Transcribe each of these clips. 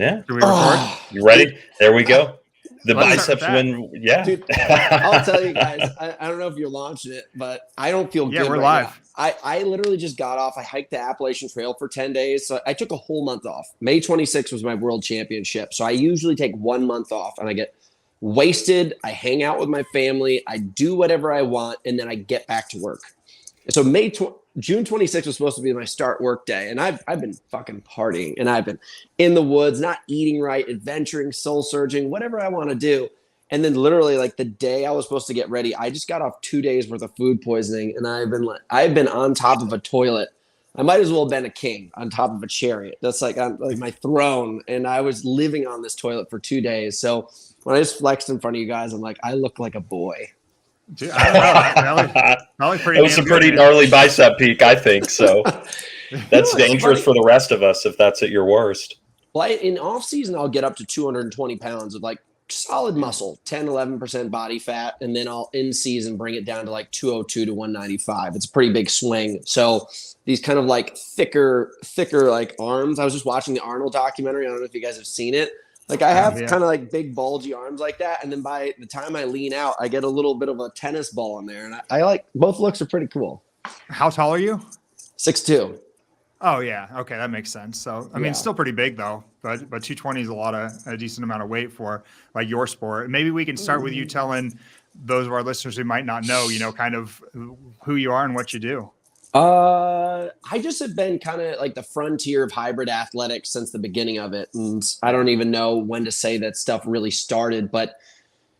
Yeah. Can we record? You ready? There we go. The Let's start biceps with that. win. Yeah. Dude, I'll tell you guys, I don't know if you're launching it, but I don't feel Yeah, good we're right live. now. I literally just got off. I hiked the Appalachian Trail for 10 days. So I took a whole month off. May 26th was my world championship. So I usually take 1 month off and I get wasted. I hang out with my family. I do whatever I want. And then I get back to work. So June 26th was supposed to be my start work day. And I've been fucking partying and I've been in the woods, not eating right, adventuring, soul surging, whatever I want to do. And then literally like the day I was supposed to get ready, I just got off 2 days worth of food poisoning. And I've been on top of a toilet. I might as well have been a king on top of a chariot. That's like on like my throne. And I was living on this toilet for 2 days. So when I just flexed in front of you guys, I'm like, I look like a boy. Dude, I don't know. That was pretty. It was a pretty gnarly bicep peak, I think. So that's dangerous for the rest of us if that's at your worst. Well, in off season, I'll get up to 220 pounds of like solid muscle, 10, 11% body fat. And then I'll in season bring it down to like 202 to 195. It's a pretty big swing. So these kind of like thicker like arms. I was just watching the Arnold documentary. I don't know if you guys have seen it. Like I have kind of like big bulgy arms like that. And then by the time I lean out, I get a little bit of a tennis ball in there. And I like both looks are pretty cool. How tall are you? 6'2". Oh yeah. Okay. That makes sense. So, I mean, still pretty big though, but 220 is a decent amount of weight for like your sport. Maybe we can start with you telling those of our listeners who might not know, kind of who you are and what you do. I just have been kind of like the frontier of hybrid athletics since the beginning of it. And I don't even know when to say that stuff really started, but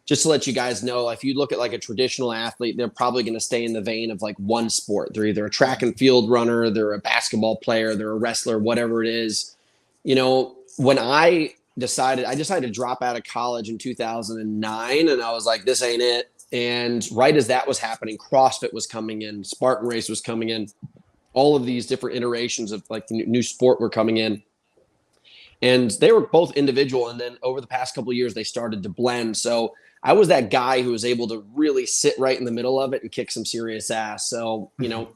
just to let you guys know, if you look at like a traditional athlete, they're probably going to stay in the vein of like one sport. They're either a track and field runner, they're a basketball player, they're a wrestler, whatever it is. When I decided to drop out of college in 2009 and I was like, this ain't it. And right as that was happening, CrossFit was coming in, Spartan Race was coming in, all of these different iterations of like new sport were coming in. And they were both individual. And then over the past couple of years, they started to blend. So I was that guy who was able to really sit right in the middle of it and kick some serious ass. So,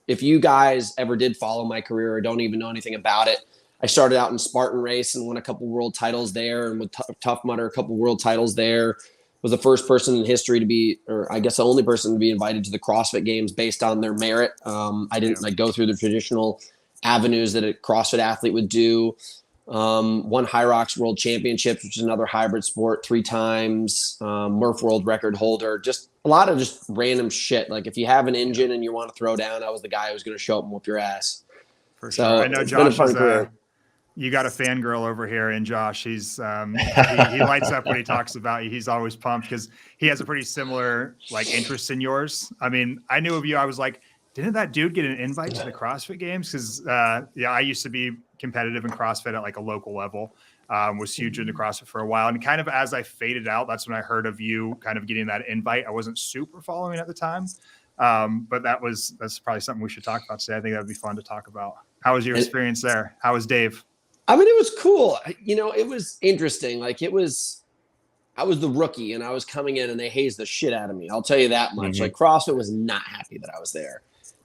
if you guys ever did follow my career or don't even know anything about it, I started out in Spartan Race and won a couple world titles there, and with Tough Mudder, a couple world titles there. Was the first person in history to be, or I guess the only person to be invited to the CrossFit Games based on their merit. I didn't go through the traditional avenues that a CrossFit athlete would do. Won High Rocks World Championships, which is another hybrid sport, 3 times. Murph World Record holder. Just a lot of just random shit. Like if you have an engine and you want to throw down, I was the guy who was going to show up and whoop your ass. For sure. I know Josh is you got a fangirl over here in Josh. He's he lights up when he talks about you. He's always pumped because he has a pretty similar like interest in yours. I mean, I knew of you. I was like, didn't that dude get an invite to the CrossFit Games? Because I used to be competitive in CrossFit at like a local level. Was huge into CrossFit for a while, and kind of as I faded out, that's when I heard of you kind of getting that invite. I wasn't super following at the time, but that's probably something we should talk about today. I think that would be fun to talk about. How was your experience there? How was Dave? I mean, it was cool. It was interesting. Like I was the rookie and I was coming in and they hazed the shit out of me. I'll tell you that much. Like CrossFit was not happy that I was there,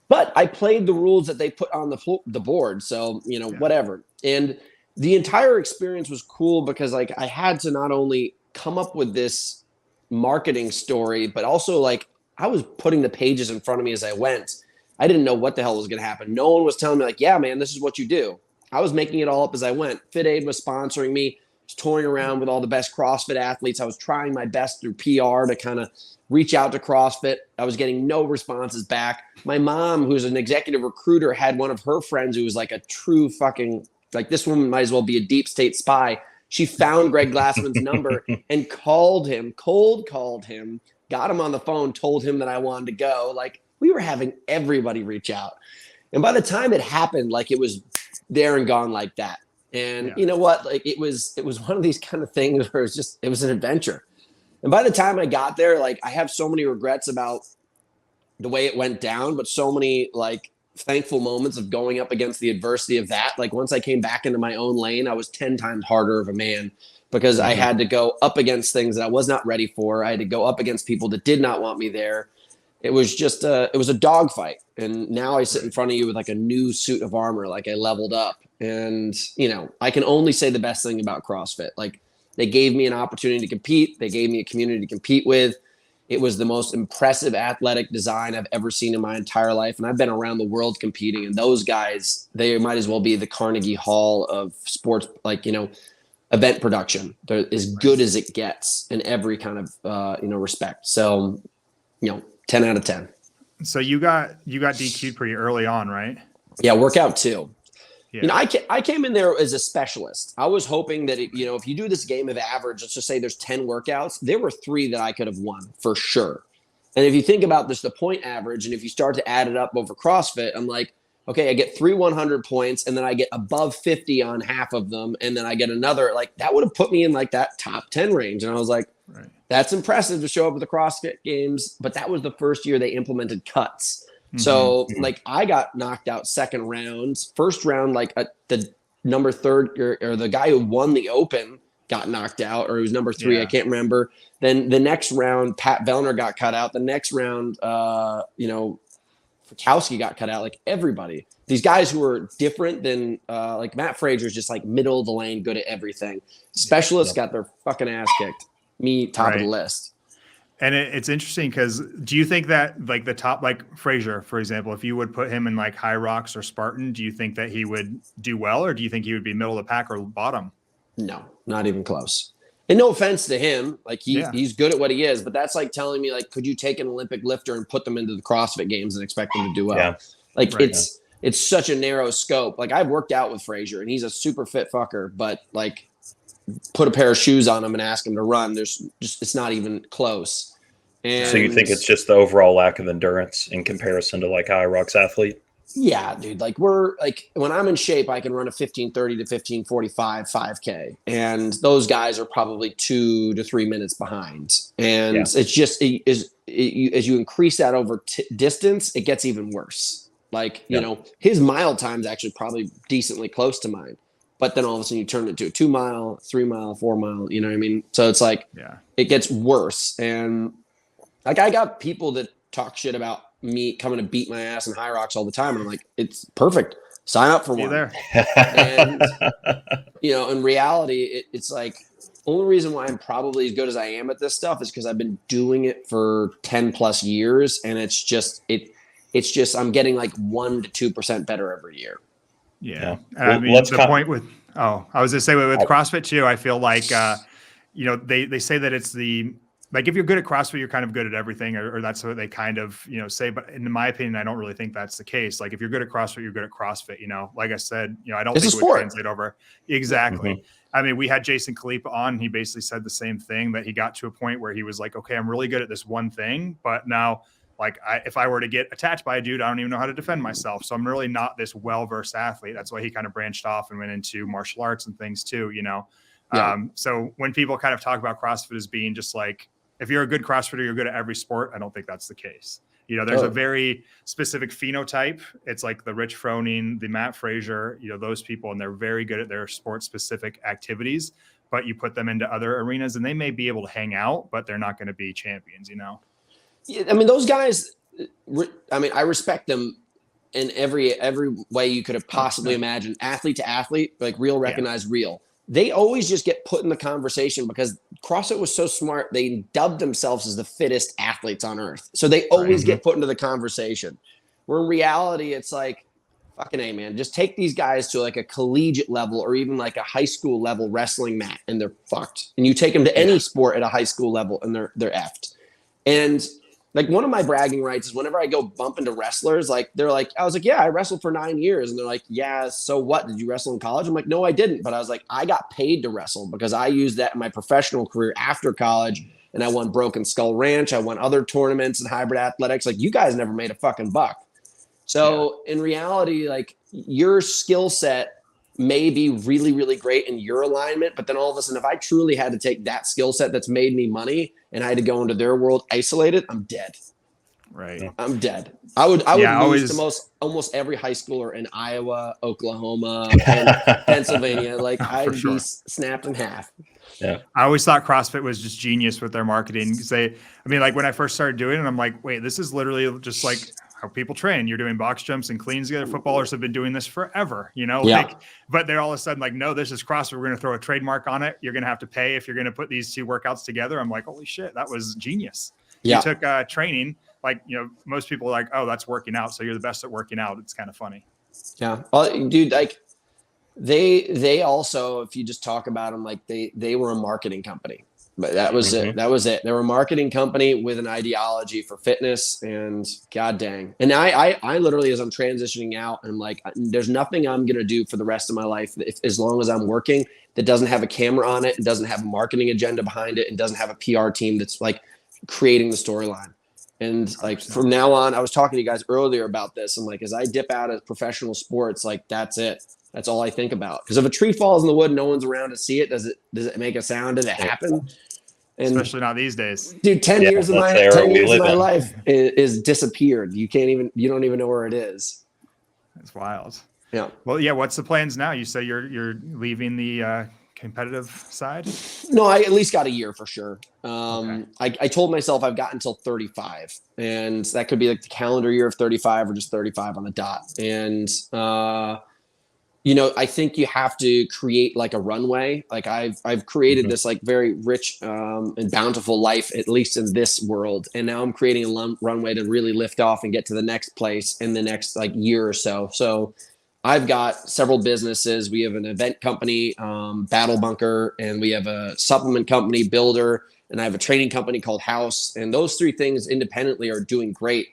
but I played the rules that they put on the board. So, whatever. And the entire experience was cool because like I had to not only come up with this marketing story, but also like I was putting the pages in front of me as I went. I didn't know what the hell was going to happen. No one was telling me like, yeah, man, this is what you do. I was making it all up as I went. FitAid was sponsoring me. I was touring around with all the best CrossFit athletes. I was trying my best through PR to kind of reach out to CrossFit. I was getting no responses back. My mom, who's an executive recruiter, had one of her friends who was like a true fucking, like this woman might as well be a deep state spy. She found Greg Glassman's number and called him, cold called him, got him on the phone, told him that I wanted to go. Like we were having everybody reach out. And by the time it happened, like it was there and gone like that. And you know what? Like it was one of these kind of things where it was an adventure. And by the time I got there, like I have so many regrets about the way it went down, but so many like thankful moments of going up against the adversity of that. Like once I came back into my own lane, I was 10 times harder of a man because I had to go up against things that I was not ready for. I had to go up against people that did not want me there. It was just it was a dogfight. And now I sit in front of you with like a new suit of armor, like I leveled up. And, you know, I can only say the best thing about CrossFit. Like, they gave me an opportunity to compete. They gave me a community to compete with. It was the most impressive athletic design I've ever seen in my entire life. And I've been around the world competing. And those guys, they might as well be the Carnegie Hall of sports, like, you know, event production. They're as good as it gets in every kind of, you know, respect. So, you know, 10 out of 10. So you got DQ'd pretty early on, right? Yeah, workout too. Yeah. You know, I came in there as a specialist. I was hoping that, you know, if you do this game of average, let's just say there's 10 workouts, there were 3 that I could have won for sure. And if you think about this, the point average, and if you start to add it up over CrossFit, I'm like, okay, I get 3 100 points, and then I get above 50 on half of them, and then I get another, like, that would have put me in like that top 10 range. And I was like, right. That's impressive to show up at the CrossFit games, but that was the first year they implemented cuts. So like I got knocked out second round, first round, like the number 3 or the guy who won the Open got knocked out, or he was number 3. I can't remember. Then the next round, Pat Vellner got cut out. The next round, you know, Fikowski got cut out. Like everybody, these guys who were different than like Matt Fraser's just like middle of the lane, good at everything. Specialists got their fucking ass kicked. Me top of the list. And it's interesting because do you think that like the top, like Fraser, for example, if you would put him in like High Rocks or Spartan, do you think that he would do well, or do you think he would be middle of the pack or bottom? No, not even close. And no offense to him, like he's good at what he is, but that's like telling me, like, could you take an Olympic lifter and put them into the CrossFit games and expect them to do well? Yeah. Like it's such a narrow scope. Like I've worked out with Fraser and he's a super fit fucker, but like put a pair of shoes on him and ask him to run. It's not even close. And so you think it's just the overall lack of endurance in comparison to like a High Rocks athlete? Yeah, dude. Like we're like when I'm in shape, I can run a 15:30 to 15:45 5K, and those guys are probably 2 to 3 minutes behind. And it's just as you increase that over distance, it gets even worse. Like you know, his mile time is actually probably decently close to mine, but then all of a sudden you turn it to a 2 mile, 3 mile, 4 mile. You know what I mean? So it's like it gets worse. And like I got people that talk shit about me coming to beat my ass in High Rocks all the time. And I'm like, it's perfect. Sign up for one. There. And, you know, in reality, it's like only reason why I'm probably as good as I am at this stuff is because I've been doing it for 10 plus years. And it's just I'm getting like 1 to 2% better every year. Yeah. I mean, point with, I was gonna say with CrossFit too, I feel like, you know, they say that it's like if you're good at CrossFit, you're kind of good at everything, or that's what they kind of, you know, say. But in my opinion, I don't really think that's the case. Like if you're good at CrossFit, you're good at CrossFit. You know, like I said, you know, I don't think it would translate over. Exactly. I mean, we had Jason Khalipa on. He basically said the same thing, that he got to a point where he was like, okay, I'm really good at this one thing, but now like if I were to get attacked by a dude, I don't even know how to defend myself. So I'm really not this well-versed athlete. That's why he kind of branched off and went into martial arts and things too, you know? So when people kind of talk about CrossFit as being just like, if you're a good CrossFitter, you're good at every sport. I don't think that's the case. You know, there's a very specific phenotype. It's like the Rich Froning, the Matt Fraser, you know, those people, and they're very good at their sport specific activities, but you put them into other arenas and they may be able to hang out, but they're not going to be champions, you know? Yeah, I mean, those guys, I mean, I respect them in every way you could have possibly imagined, athlete to athlete, like real, recognized real. They always just get put in the conversation because CrossFit was so smart. They dubbed themselves as the fittest athletes on earth. So they always get put into the conversation. Where in reality, it's like, fucking A, man, just take these guys to like a collegiate level or even like a high school level wrestling mat and they're fucked. And you take them to any sport at a high school level and they're effed. And like one of my bragging rights is whenever I go bump into wrestlers, like they're like, I was like, yeah, I wrestled for 9 years. And they're like, yeah, so what? Did you wrestle in college? I'm like, no, I didn't. But I was like, I got paid to wrestle because I used that in my professional career after college. And I won Broken Skull Ranch. I won other tournaments in hybrid athletics. Like you guys never made a fucking buck. So in reality, like your skill set may be really, really great in your alignment. But then all of a sudden, if I truly had to take that skill set that's made me money and I had to go into their world isolated, I'm dead. Right. I'm dead. I would Yeah, lose to almost every high schooler in Iowa, Oklahoma, Pennsylvania. Like For I'd sure. be snapped in half. Yeah. I always thought CrossFit was just genius with their marketing. Like when I first started doing it, I'm like, wait, this is literally just like how people train. You're doing box jumps and cleans together. Footballers have been doing this forever, Yeah. but they're all of a sudden like, no, this is CrossFit. We're going to throw a trademark on it. You're going to have to pay if you're going to put these two workouts together. I'm like, holy shit, that was genius. Yeah. You took training. Like, most people are like, oh, that's working out. So you're the best at working out. It's kind of funny. Yeah. Well, dude, like they also, if you just talk about them, like they were a marketing company, but that was it. That was it. They were a marketing company with an ideology for fitness, and god dang. And I literally, as I'm transitioning out, I'm like, there's nothing I'm going to do for the rest of my life as long as I'm working that doesn't have a camera on it and doesn't have a marketing agenda behind it and doesn't have a PR team that's like creating the storyline. And like from now on, I was talking to you guys earlier about this. And like, as I dip out of professional sports, like that's it. That's all I think about. Because if a tree falls in the wood, and no one's around to see it. Does it make a sound? Does it happen? And especially not these days. Dude, 10 years of my life is disappeared. You don't even know where it is. It's wild. Yeah. Well, yeah. What's the plans now? You say you're leaving the competitive side? No, I at least got a year for sure. Okay. I told myself I've got until 35, and that could be like the calendar year of 35 or just 35 on the dot. And, I think you have to create like a runway. Like I've created this like very rich and bountiful life, at least in this world. And now I'm creating a runway to really lift off and get to the next place in the next like year or so. So I've got several businesses. We have an event company, Battle Bunker, and we have a supplement company, Builder, and I have a training company called House. And those three things independently are doing great,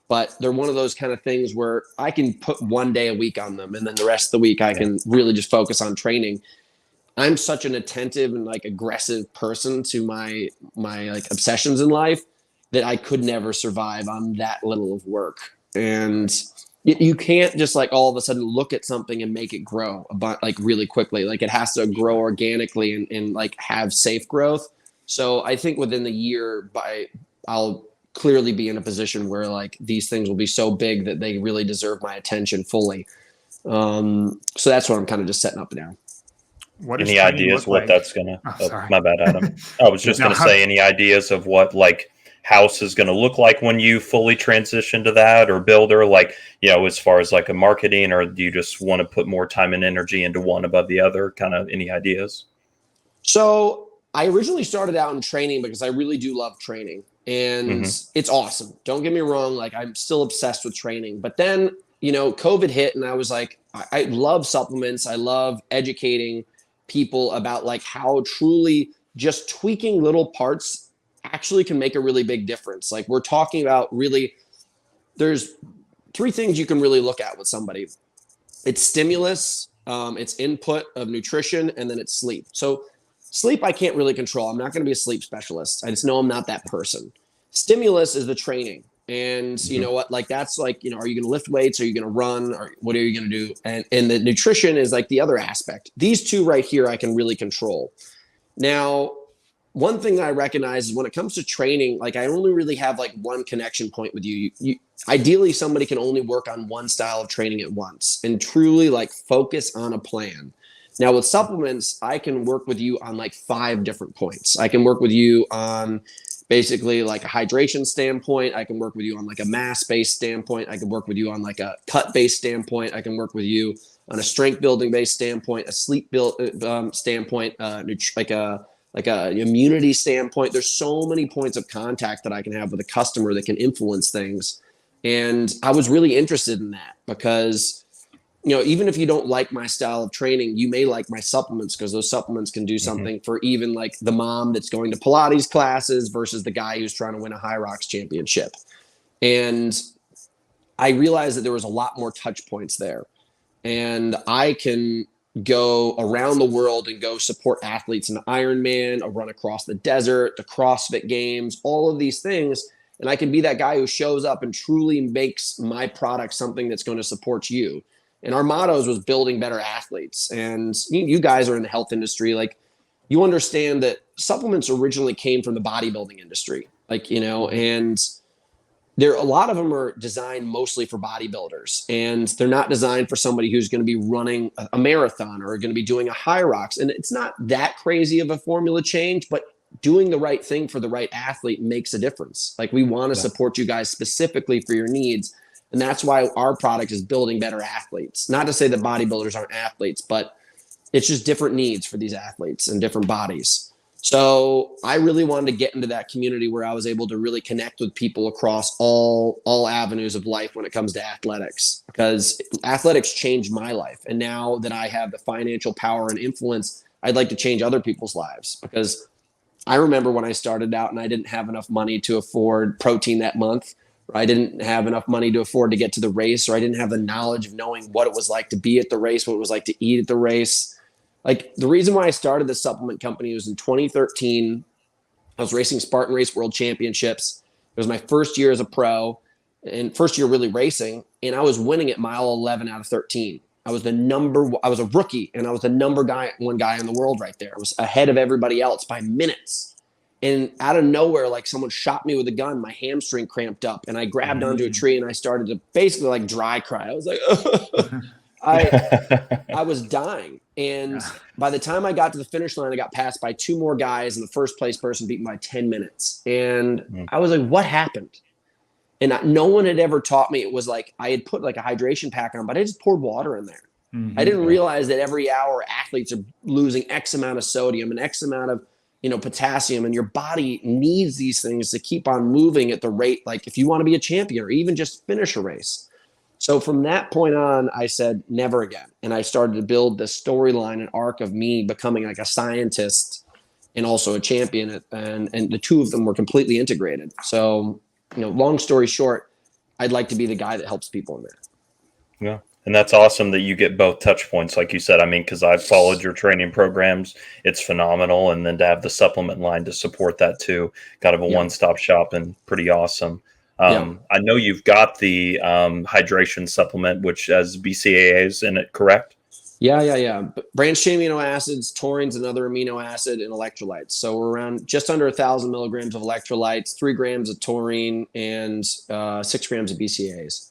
but they're one of those kind of things where I can put one day a week on them, and then the rest of the week I can really just focus on training. I'm such an attentive and like aggressive person to my like obsessions in life that I could never survive on that little of work. And you can't just like all of a sudden look at something and make it grow like really quickly. Like it has to grow organically and like have safe growth. So I think within the year I'll clearly be in a position where like these things will be so big that they really deserve my attention fully. So that's what I'm kind of just setting up now. Any ideas what that's gonna? Oh, my bad, Adam. I was just gonna say, any ideas of what like House is going to look like when you fully transition to that, or Builder, like, as far as like a marketing, or do you just want to put more time and energy into one above the other? Kind of any ideas? So I originally started out in training because I really do love training, and it's awesome. Don't get me wrong. Like I'm still obsessed with training, but then, COVID hit and I was like, I love supplements. I love educating people about like how truly just tweaking little parts actually can make a really big difference. Like we're talking about really, there's three things you can really look at with somebody. It's stimulus, it's input of nutrition, and then it's sleep. So sleep, I can't really control. I'm not going to be a sleep specialist. I just know I'm not that person. Stimulus is the training. And you know what, like, that's like, are you going to lift weights? Are you going to run? Or what are you going to do? And the nutrition is like the other aspect. These two right here, I can really control. Now, one thing that I recognize is when it comes to training, like I only really have like one connection point with you. Ideally, somebody can only work on one style of training at once and truly like focus on a plan. Now with supplements, I can work with you on like 5 different points. I can work with you on basically like a hydration standpoint. I can work with you on like a mass-based standpoint. I can work with you on like a cut-based standpoint. I can work with you on a strength building based standpoint, a sleep build standpoint, like a immunity standpoint. There's so many points of contact that I can have with a customer that can influence things. And I was really interested in that because, even if you don't like my style of training, you may like my supplements because those supplements can do something for even like the mom that's going to Pilates classes versus the guy who's trying to win a High Rocks championship. And I realized that there was a lot more touch points there. And I can go around the world and go support athletes in the Ironman, a run across the desert, the CrossFit Games, all of these things. And I can be that guy who shows up and truly makes my product something that's going to support you. And our mottos was building better athletes. And you guys are in the health industry. Like, you understand that supplements originally came from the bodybuilding industry. Like, and a lot of them are designed mostly for bodybuilders, and they're not designed for somebody who's going to be running a marathon or going to be doing a high rocks. And it's not that crazy of a formula change, but doing the right thing for the right athlete makes a difference. Like, we want to support you guys specifically for your needs. And that's why our product is building better athletes. Not to say that bodybuilders aren't athletes, but it's just different needs for these athletes and different bodies. So I really wanted to get into that community where I was able to really connect with people across all avenues of life when it comes to athletics, because athletics changed my life. And now that I have the financial power and influence, I'd like to change other people's lives, because I remember when I started out and I didn't have enough money to afford protein that month, or I didn't have enough money to afford to get to the race, or I didn't have the knowledge of knowing what it was like to be at the race, what it was like to eat at the race. Like, the reason why I started the supplement company was in 2013. I was racing Spartan Race World Championships. It was my first year as a pro and first year really racing. And I was winning at mile 11 out of 13. I was a rookie, and I was the one guy in the world right there. I was ahead of everybody else by minutes. And out of nowhere, like, someone shot me with a gun. My hamstring cramped up, and I grabbed onto a tree, and I started to basically like dry cry. I was like, I was dying. And by the time I got to the finish line, I got passed by two more guys, and the first place person beat me by 10 minutes. And I was like, what happened? And no one had ever taught me. It was like, I had put like a hydration pack on, but I just poured water in there. I didn't realize that every hour athletes are losing X amount of sodium and X amount of, potassium, and your body needs these things to keep on moving at the rate. Like, if you want to be a champion or even just finish a race. So from that point on, I said, never again. And I started to build this storyline and arc of me becoming like a scientist and also a champion. And the two of them were completely integrated. So, long story short, I'd like to be the guy that helps people in that. Yeah. And that's awesome that you get both touch points, like you said. I mean, because I've followed your training programs. It's phenomenal. And then to have the supplement line to support that too, kind of a one-stop shop, and pretty awesome. I know you've got the hydration supplement, which has BCAAs in it, correct? Yeah. Branched chain amino acids, taurine's another amino acid, and electrolytes. So we're around just under 1,000 milligrams of electrolytes, 3 grams of taurine, and 6 grams of BCAAs.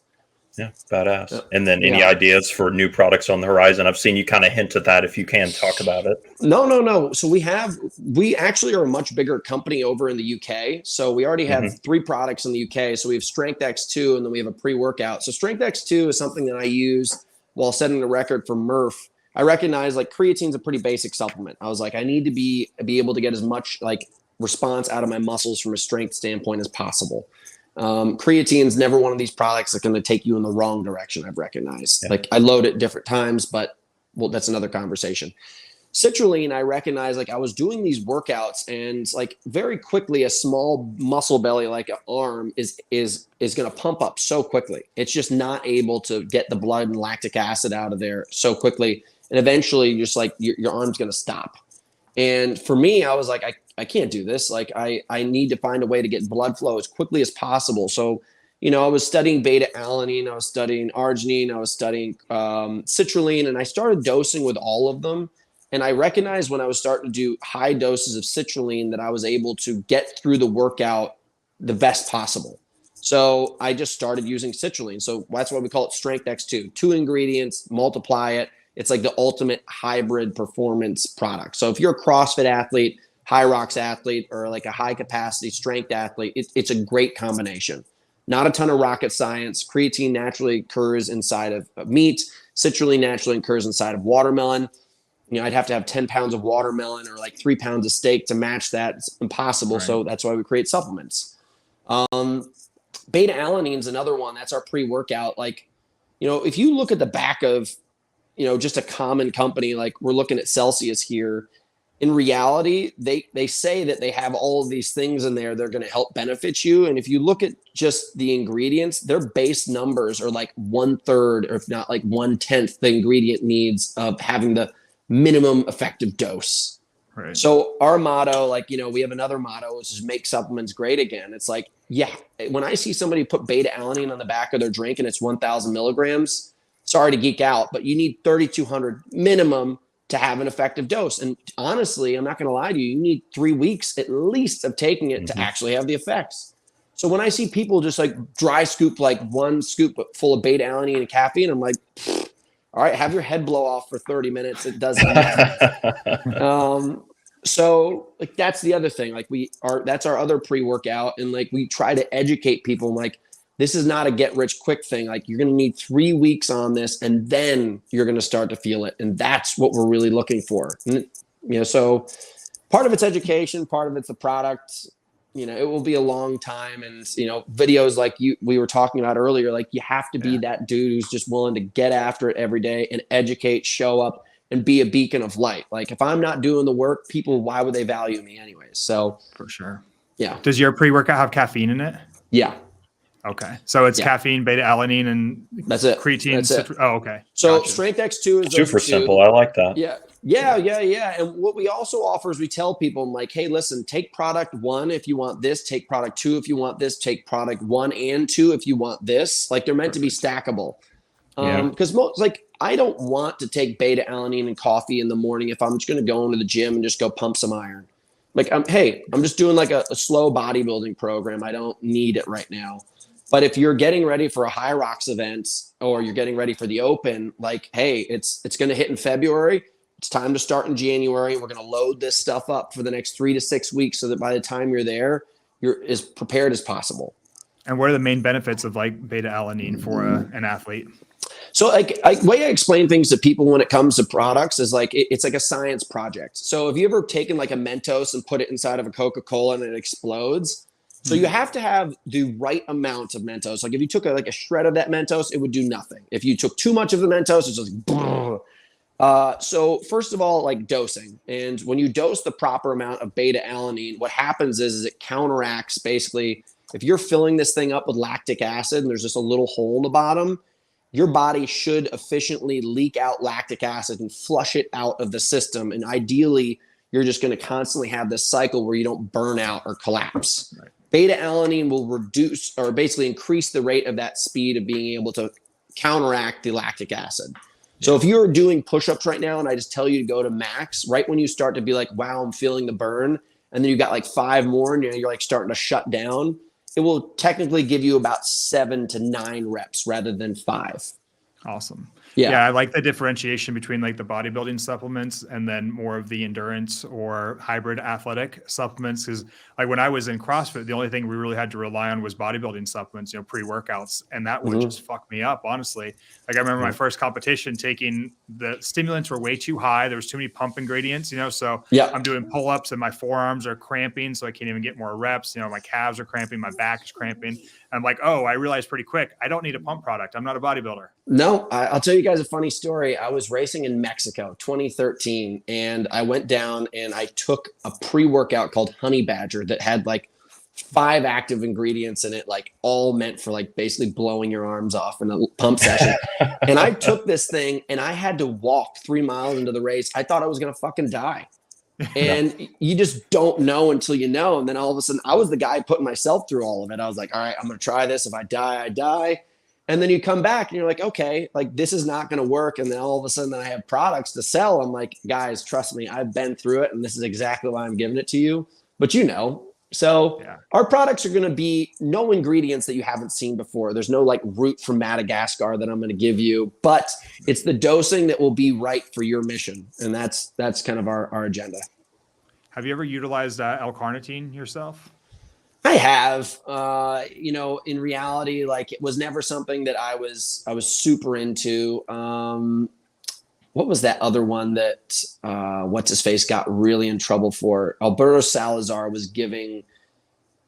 Yeah, badass. And then any ideas for new products on the horizon? I've seen you kind of hint at that. If you can talk about it. No. So we actually are a much bigger company over in the UK. So we already have 3 products in the UK. So we have Strength X2, and then we have a pre-workout. So Strength X2 is something that I use while setting the record for Murph. I recognize like creatine's a pretty basic supplement. I was like, I need to be able to get as much like response out of my muscles from a strength standpoint as possible. Creatine's never one of these products that's going to take you in the wrong direction. I've recognized. Like, I load it different times, but that's another conversation. Citrulline, I recognize, like, I was doing these workouts, and like very quickly, a small muscle belly like an arm is going to pump up so quickly. It's just not able to get the blood and lactic acid out of there so quickly, and eventually, just like your arm's going to stop. And for me, I was like, I can't do this. Like, I need to find a way to get blood flow as quickly as possible. So, I was studying beta alanine, I was studying arginine, I was studying citrulline, and I started dosing with all of them. And I recognized when I was starting to do high doses of citrulline that I was able to get through the workout the best possible. So I just started using citrulline. So that's why we call it Strength X2. 2 ingredients, multiply it. It's like the ultimate hybrid performance product. So if you're a CrossFit athlete, high rocks athlete, or like a high capacity strength athlete, it's a great combination. Not a ton of rocket science. Creatine naturally occurs inside of meat. Citrulline naturally occurs inside of watermelon. I'd have to have 10 pounds of watermelon or like 3 pounds of steak to match that. It's impossible. Right. So that's why we create supplements. Beta alanine is another one. That's our pre-workout. Like, if you look at the back of, just a common company, like we're looking at Celsius here, in reality, they say that they have all of these things in there. They're going to help benefit you. And if you look at just the ingredients, their base numbers are like 1/3, or if not like 1/10 the ingredient needs of having the minimum effective dose. Right. So our motto, like, we have another motto, which is make supplements great again. It's like, when I see somebody put beta alanine on the back of their drink and it's 1,000 milligrams, sorry to geek out, but you need 3,200 minimum to have an effective dose. And honestly, I'm not going to lie to you, you need 3 weeks at least of taking it to actually have the effects. So when I see people just like dry scoop like one scoop full of beta alanine and caffeine, I'm like, all right, have your head blow off for 30 minutes. It does nothing. So like that's the other thing. Like that's our other pre-workout, and like we try to educate people. Like this is not a get rich quick thing. Like you're going to need 3 weeks on this, and then you're going to start to feel it, and that's what we're really looking for. And, so part of it's education, part of it's the product. It will be a long time, and videos like we were talking about earlier. Like you have to be that dude who's just willing to get after it every day and educate, show up, and be a beacon of light. Like if I'm not doing the work, people, why would they value me anyways? So for sure. Yeah. Does your pre-workout have caffeine in it? Yeah. Okay. So it's caffeine, beta alanine, and that's it. Creatine. That's it. Oh, okay. So gotcha. Strength X2 is super simple. I like that. Yeah. And what we also offer is we tell people, I'm like, hey, listen, take product 1 if you want this, take product 2 if you want this, take product 1 and 2 if you want this. Like they're meant to be stackable. Because I don't want to take beta alanine and coffee in the morning if I'm just going to go into the gym and just go pump some iron. Like, I'm just doing like a slow bodybuilding program. I don't need it right now. But if you're getting ready for a high rocks event or you're getting ready for the open, like, hey, it's going to hit in February. It's time to start in January. We're going to load this stuff up for the next 3 to 6 weeks so that by the time you're there, you're as prepared as possible. And what are the main benefits of like beta alanine for an athlete? So like way I explain things to people when it comes to products is like, it's like a science project. So have you ever taken like a Mentos and put it inside of a Coca-Cola and it explodes? So you have to have the right amount of Mentos. Like if you took a shred of that Mentos, it would do nothing. If you took too much of the Mentos, it's just so first of all, like dosing. And when you dose the proper amount of beta alanine, what happens is it counteracts basically, if you're filling this thing up with lactic acid and there's just a little hole in the bottom, your body should efficiently leak out lactic acid and flush it out of the system. And ideally, you're just going to constantly have this cycle where you don't burn out or collapse. Right. Beta alanine will reduce or basically increase the rate of that speed of being able to counteract the lactic acid. So if you're doing push-ups right now and I just tell you to go to max, right when you start to be like, wow, I'm feeling the burn, and then you got like 5 more and you're like starting to shut down, it will technically give you about 7 to 9 reps rather than 5. Awesome. Yeah. I like the differentiation between like the bodybuilding supplements and then more of the endurance or hybrid athletic supplements. Because like when I was in CrossFit, the only thing we really had to rely on was bodybuilding supplements, pre-workouts. And that would just fuck me up, honestly. Like I remember my first competition taking the stimulants were way too high. There was too many pump ingredients, so I'm doing pull-ups and my forearms are cramping. So I can't even get more reps. My calves are cramping. My back is cramping. I'm like, I realized pretty quick, I don't need a pump product. I'm not a bodybuilder. No, I'll tell you guys a funny story. I was racing in Mexico, 2013, and I went down and I took a pre-workout called Honey Badger that had like 5 active ingredients in it, like all meant for like basically blowing your arms off in a pump session. And I took this thing and I had to walk 3 miles into the race. I thought I was going to fucking die. And you just don't know until you know. And then all of a sudden I was the guy putting myself through all of it. I was like, all right, I'm going to try this. If I die, I die. And then you come back and you're like, okay, like this is not going to work. And then all of a sudden I have products to sell. I'm like, guys, trust me, I've been through it. And this is exactly why I'm giving it to you. But so our products are going to be no ingredients that you haven't seen before. There's no like root from Madagascar that I'm going to give you, but it's the dosing that will be right for your mission. And that's kind of our agenda. Have you ever utilized L-carnitine yourself? I have, in reality, like it was never something that I was super into. What was that other one that what's his face got really in trouble for? Alberto Salazar was giving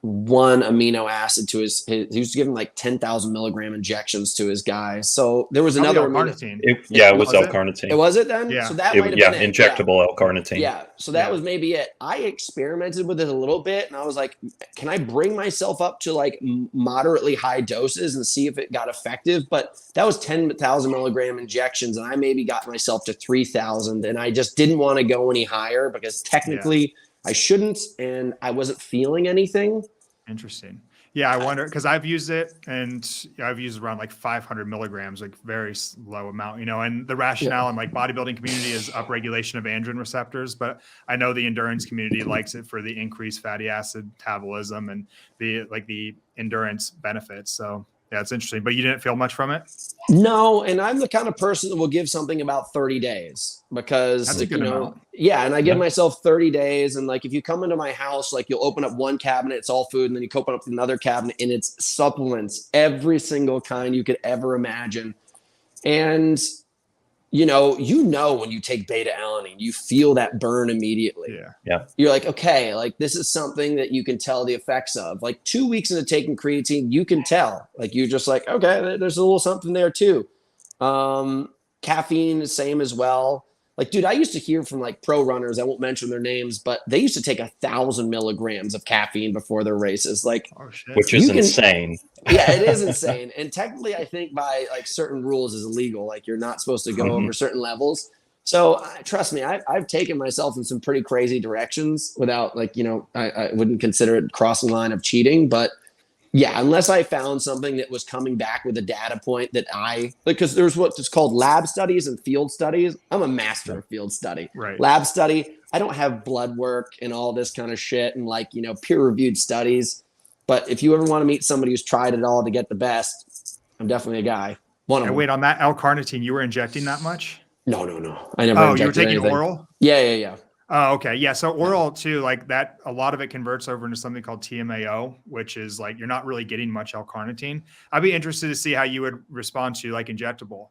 one amino acid to his he was giving like 10,000 milligram injections to his guys. So there was another L-carnitine. It was L-carnitine. It was it then? Yeah. So that might have been injectable L-carnitine. Yeah. So that was maybe it. I experimented with it a little bit and I was like, can I bring myself up to like moderately high doses and see if it got effective? But that was 10,000 milligram injections and I maybe got myself to 3,000 and I just didn't want to go any higher because technically I shouldn't and I wasn't feeling anything. Interesting. Yeah, I wonder, because I've used it, and I've used around like 500 milligrams, like very low amount, and the rationale in like bodybuilding community is upregulation of androgen receptors, but I know the endurance community likes it for the increased fatty acid metabolism and the endurance benefits. So yeah, it's interesting, but you didn't feel much from it? No, and I'm the kind of person that will give something about 30 days because, That's a good amount. yeah, and I give myself 30 days. And like, if you come into my house, like you'll open up one cabinet, it's all food, and then you open up another cabinet and it's supplements, every single kind you could ever imagine. And when you take beta alanine, you feel that burn immediately. Yeah. You're like, okay, like this is something that you can tell the effects of. Like 2 weeks into taking creatine, you can tell. Like you're just like, okay, there's a little something there too. Caffeine is same as well. Like, dude, I used to hear from like pro runners, I won't mention their names, but they used to take 1,000 milligrams of caffeine before their races. Like, which is insane. Yeah, it is insane. And technically, I think by like certain rules is illegal. Like you're not supposed to go over certain levels. So trust me, I've taken myself in some pretty crazy directions without like, I wouldn't consider it crossing the line of cheating, but yeah, unless I found something that was coming back with a data point that because there's what's called lab studies and field studies. I'm a master of field study. Right. Lab study. I don't have blood work and all this kind of shit and like, peer reviewed studies. But if you ever want to meet somebody who's tried it all to get the best, I'm definitely a guy. One of them. Wait, on that L-carnitine, you were injecting that much? No. I never. Oh, you were taking anything. oral? Yeah. Oh, okay. Yeah. So oral too, like that, a lot of it converts over into something called TMAO, which is like, you're not really getting much L-carnitine. I'd be interested to see how you would respond to like injectable.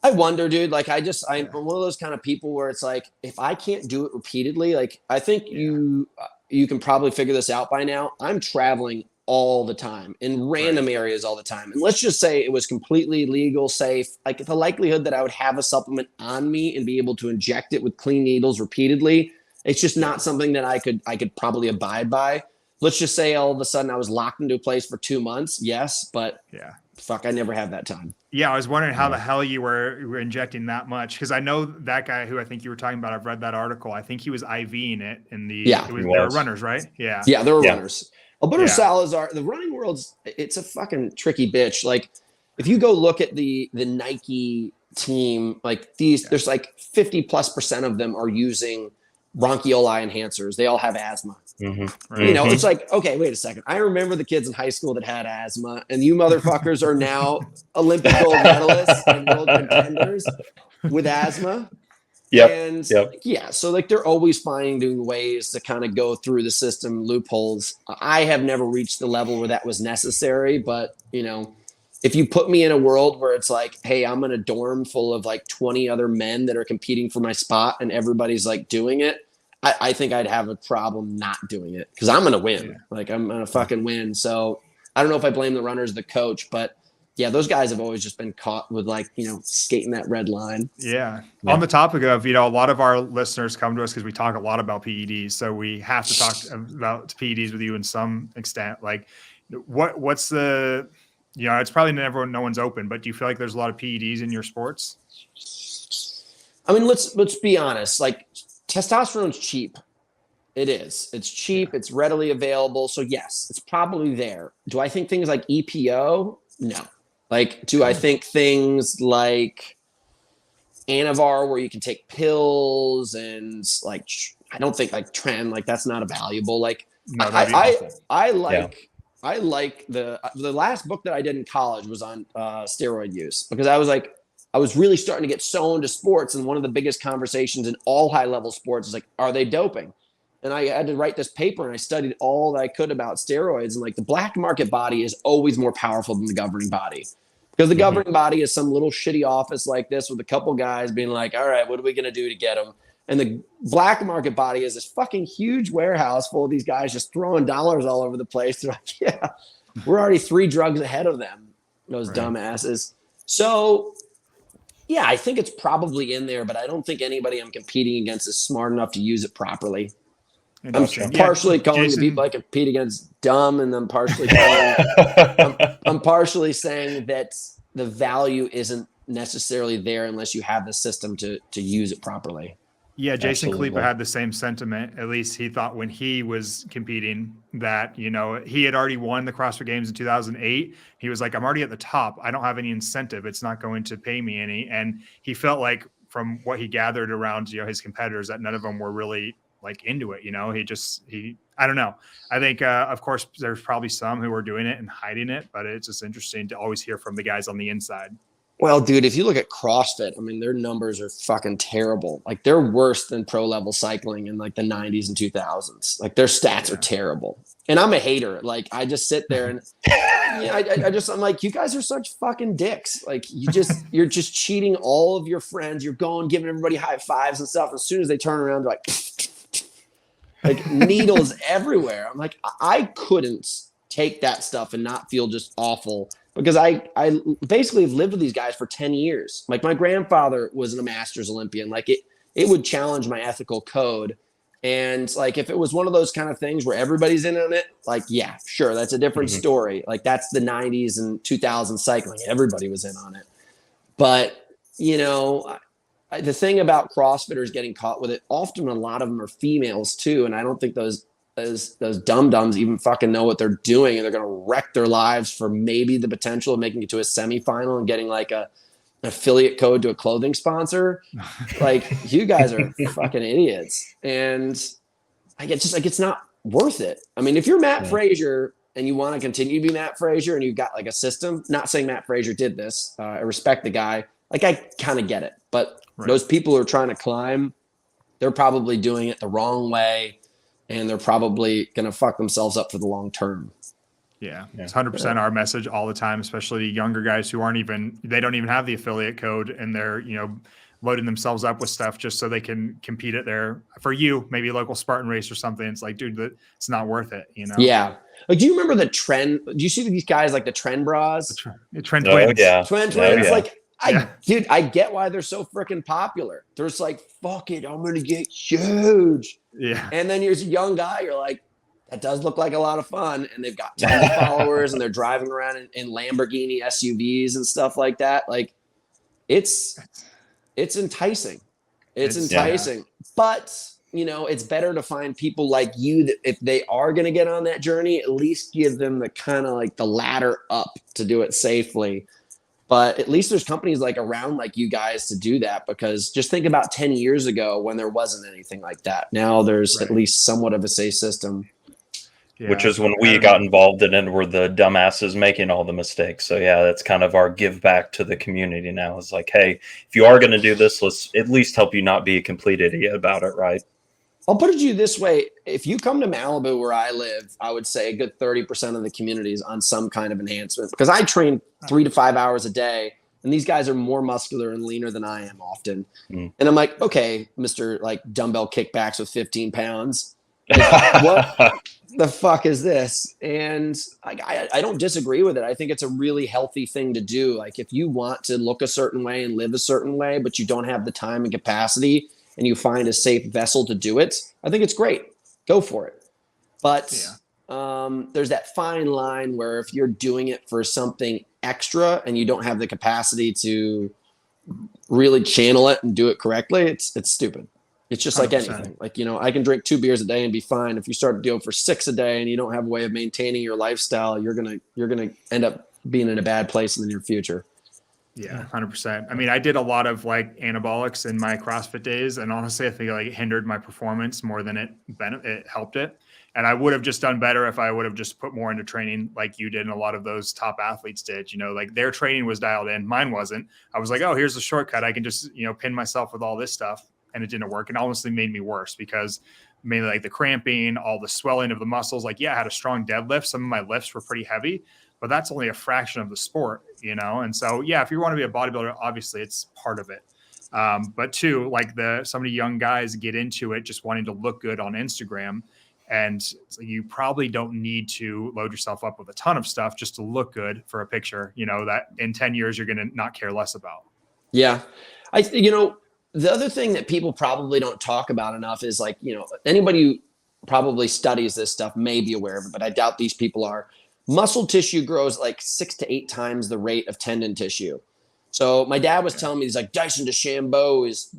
I wonder, dude, like I'm one of those kind of people where it's like, if I can't do it repeatedly, like I think you can probably figure this out by now. I'm traveling all the time in random areas all the time. And let's just say it was completely legal, safe. Like the likelihood that I would have a supplement on me and be able to inject it with clean needles repeatedly, it's just not something that I could probably abide by. Let's just say all of a sudden I was locked into a place for 2 months. Yes, but fuck, I never had that time. Yeah, I was wondering how the hell you were injecting that much, because I know that guy who I think you were talking about. I've read that article. I think he was IVing it in the. Yeah, they were runners, right? Yeah, there were runners. Alberto Salazar, the running world's it's a fucking tricky bitch. Like if you go look at the Nike team, like there's like 50+% of them are using bronchioli enhancers. They all have asthma. It's like, okay, wait a second. I remember the kids in high school that had asthma, and you motherfuckers are now Olympic gold medalists and world contenders with asthma. So like they're always finding ways to kind of go through the system loopholes. I have never reached the level where that was necessary, but if you put me in a world where it's like, hey, I'm in a dorm full of like 20 other men that are competing for my spot and everybody's like doing it, I think I'd have a problem not doing it because I'm going to win. Yeah. Like I'm going to fucking win. So I don't know if I blame the runners, the coach, but yeah, those guys have always just been caught with like, skating that red line. Yeah. On the topic of, a lot of our listeners come to us because we talk a lot about PEDs. So we have to talk about PEDs with you in some extent. Like what's the, it's probably no one's open, but do you feel like there's a lot of PEDs in your sports? I mean, let's be honest. Like testosterone's cheap. It is. It's cheap. It's readily available. So yes, it's probably there. Do I think things like EPO? No. Like, do I think things like Anavar where you can take pills and like, I don't think like Tren, like that's not a valuable, like, no, I like the last book that I did in college was on steroid use because I was really starting to get so into sports. And one of the biggest conversations in all high level sports is like, are they doping? And I had to write this paper and I studied all that I could about steroids. And like the black market body is always more powerful than the governing body because the governing body is some little shitty office like this with a couple guys being like, all right, what are we going to do to get them? And the black market body is this fucking huge warehouse full of these guys just throwing dollars all over the place. They're like, yeah, we're already 3 drugs ahead of them. Those dumbasses. So yeah, I think it's probably in there, but I don't think anybody I'm competing against is smart enough to use it properly. I'm partially calling the people I compete against dumb, and I'm partially I'm partially saying that the value isn't necessarily there unless you have the system to use it properly. Yeah, Jason Absolutely. Khalipa had the same sentiment. At least he thought when he was competing that, he had already won the CrossFit Games in 2008. He was like, I'm already at the top. I don't have any incentive. It's not going to pay me any. And he felt like from what he gathered around, his competitors, that none of them were really like into it. I don't know. I think, of course, there's probably some who are doing it and hiding it, but it's just interesting to always hear from the guys on the inside. Well, dude, if you look at CrossFit, I mean, their numbers are fucking terrible. Like they're worse than pro level cycling in like the 90s and 2000s. Like their stats are terrible. And I'm a hater. Like I just sit there and I'm like, you guys are such fucking dicks. Like you're just cheating all of your friends. You're going, giving everybody high fives and stuff. As soon as they turn around, they're like needles everywhere. I'm like, I couldn't take that stuff and not feel just awful. Because I basically have lived with these guys for 10 years. Like my grandfather was a Masters Olympian. Like it would challenge my ethical code. And like if it was one of those kind of things where everybody's in on it, like, yeah, sure, that's a different story. Like that's the 90s and 2000s cycling. Everybody was in on it. But, the thing about CrossFitters getting caught with it, often a lot of them are females too. And I don't think those dum-dums even fucking know what they're doing, and they're going to wreck their lives for maybe the potential of making it to a semifinal and getting like an affiliate code to a clothing sponsor. Like you guys are fucking idiots. And it's not worth it. I mean, if you're Matt Frazier and you want to continue to be Matt Frazier and you've got like a system, not saying Matt Frazier did this, I respect the guy. Like I kind of get it, but those people who are trying to climb, they're probably doing it the wrong way. And they're probably going to fuck themselves up for the long term. Yeah. It's 100% our message all the time, especially younger guys who they don't even have the affiliate code, and they're, loading themselves up with stuff just so they can compete at for you, maybe a local Spartan race or something. It's like, dude, it's not worth it, Yeah. Like, do you remember the trend? Do you see these guys like the trend bras? The trend twins. Yeah. Trend twins. Like, dude, I get why they're so freaking popular. They're just like, fuck it, I'm gonna get huge. Yeah. And then you're a young guy, you're like, that does look like a lot of fun. And they've got tons of followers and they're driving around in Lamborghini SUVs and stuff like that. Like it's enticing. It's enticing. But it's better to find people like you that if they are going to get on that journey, at least give them the kind of like the ladder up to do it safely. But at least there's companies like around like you guys to do that, because just think about 10 years ago when there wasn't anything like that. Now there's at least somewhat of a safe system. Yeah, which is when we got involved in it, were the dumbasses making all the mistakes. So yeah, that's kind of our give back to the community now. It's like, hey, if you are going to do this, let's at least help you not be a complete idiot about it, right? I'll put it to you this way. If you come to Malibu where I live, I would say a good 30% of the community is on some kind of enhancement, because I train 3 to 5 hours a day, and these guys are more muscular and leaner than I am often. And I'm like, okay, Mr. like dumbbell kickbacks with 15 pounds. Like, what the fuck is this? And I don't disagree with it. I think it's a really healthy thing to do. Like if you want to look a certain way and live a certain way, but you don't have the time and capacity, and you find a safe vessel to do it, I think it's great. Go for it. But there's that fine line where if you're doing it for something extra and you don't have the capacity to really channel it and do it correctly, it's stupid. It's just 100%. Like anything. Like, I can drink 2 beers a day and be fine. If you start doing for 6 a day and you don't have a way of maintaining your lifestyle, you're gonna end up being in a bad place in the near future. Yeah, 100%. I mean, I did a lot of like anabolics in my CrossFit days, and honestly, I think it hindered my performance more than it helped it. And I would have just done better if I would have just put more into training like you did and a lot of those top athletes did. Like their training was dialed in, mine wasn't. I was like, oh, here's a shortcut. I can just pin myself with all this stuff, and it didn't work. And honestly made me worse, because mainly like the cramping, all the swelling of the muscles. Like, yeah, I had a strong deadlift. Some of my lifts were pretty heavy, but that's only a fraction of the sport, And so, yeah, if you want to be a bodybuilder, obviously it's part of it. But two, like so many young guys get into it just wanting to look good on Instagram. And so you probably don't need to load yourself up with a ton of stuff just to look good for a picture, that in 10 years, you're going to not care less about. Yeah. The other thing that people probably don't talk about enough is like, anybody who probably studies this stuff may be aware of it, but I doubt these people are. Muscle tissue grows like 6 to 8 times the rate of tendon tissue. So my dad was telling me, he's like, Dyson DeChambeau is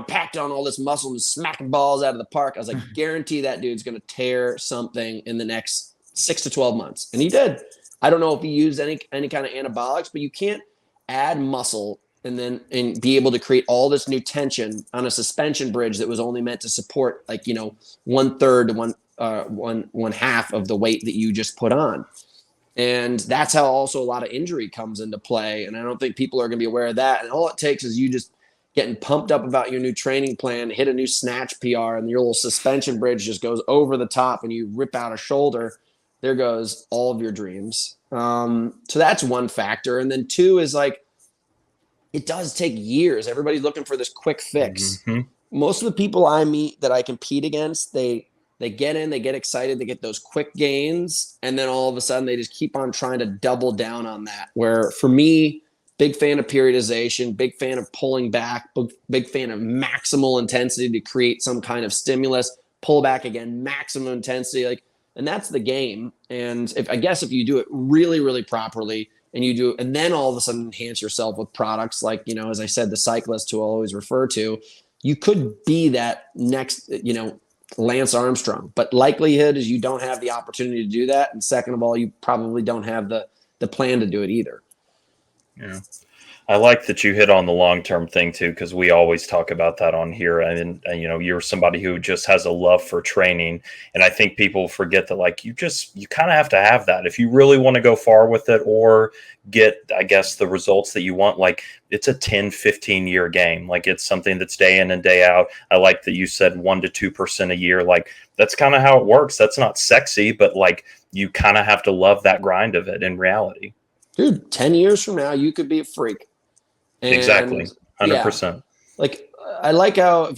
packed on all this muscle and smacking balls out of the park. I was like, guarantee that dude's going to tear something in the next 6 to 12 months. And he did. I don't know if he used any kind of anabolics, but you can't add muscle and be able to create all this new tension on a suspension bridge that was only meant to support 1/3 to one half of the weight that you just put on. And that's how also a lot of injury comes into play. And I don't think people are going to be aware of that. And all it takes is you just getting pumped up about your new training plan, hit a new snatch PR, and your little suspension bridge just goes over the top and you rip out a shoulder. There goes all of your dreams. So that's one factor. And then two is it does take years. Everybody's looking for this quick fix. Mm-hmm. Most of the people I meet that I compete against, they get in, they get excited, they get those quick gains, and then all of a sudden they just keep on trying to double down on that. Where for me, big fan of periodization, big fan of pulling back, big fan of maximal intensity to create some kind of stimulus, pull back again, maximum intensity, and that's the game. And if you do it really, really properly, and then all of a sudden enhance yourself with products as I said, the cyclist who I always refer to, you could be that next, Lance Armstrong, but likelihood is you don't have the opportunity to do that. And second of all, you probably don't have the plan to do it either. Yeah. I like that you hit on the long-term thing too, because we always talk about that on here. And you're somebody who just has a love for training. And I think people forget that you kind of have to have that if you really want to go far with it or get, I guess, the results that you want. It's a 10, 15 year game. It's something that's day in and day out. I like that you said 1% to 2% a year. That's kind of how it works. That's not sexy, but you kind of have to love that grind of it in reality. Dude, 10 years from now, you could be a freak. And exactly. 100%. Yeah, I like how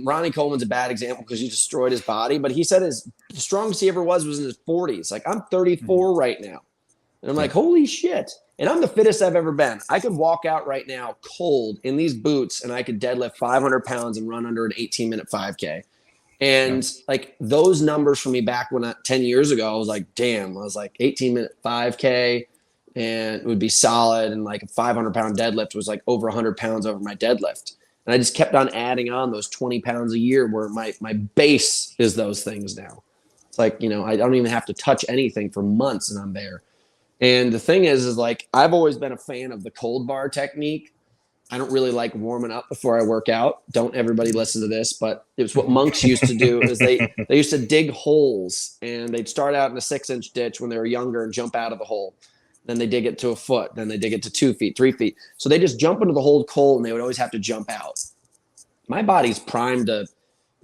Ronnie Coleman's a bad example because he destroyed his body, but he said the strongest he ever was in his 40s. I'm 34 right now. And I'm holy shit. And I'm the fittest I've ever been. I could walk out right now cold in these boots and I could deadlift 500 pounds and run under an 18-minute 5K. And those numbers for me back 10 years ago, I was damn, I was 18-minute 5K. And it would be solid. And a 500-pound deadlift was over 100 pounds over my deadlift. And I just kept on adding on those 20 pounds a year where my base is those things now. It's I don't even have to touch anything for months and I'm there. And the thing is I've always been a fan of the cold bar technique. I don't really like warming up before I work out. Don't everybody listen to this, but it was what monks used to do is they used to dig holes and they'd start out in a 6-inch ditch when they were younger and jump out of the hole. Then they dig it to a foot. Then they dig it to 2 feet, 3 feet. So they just jump into the hole cold and they would always have to jump out. My body's primed to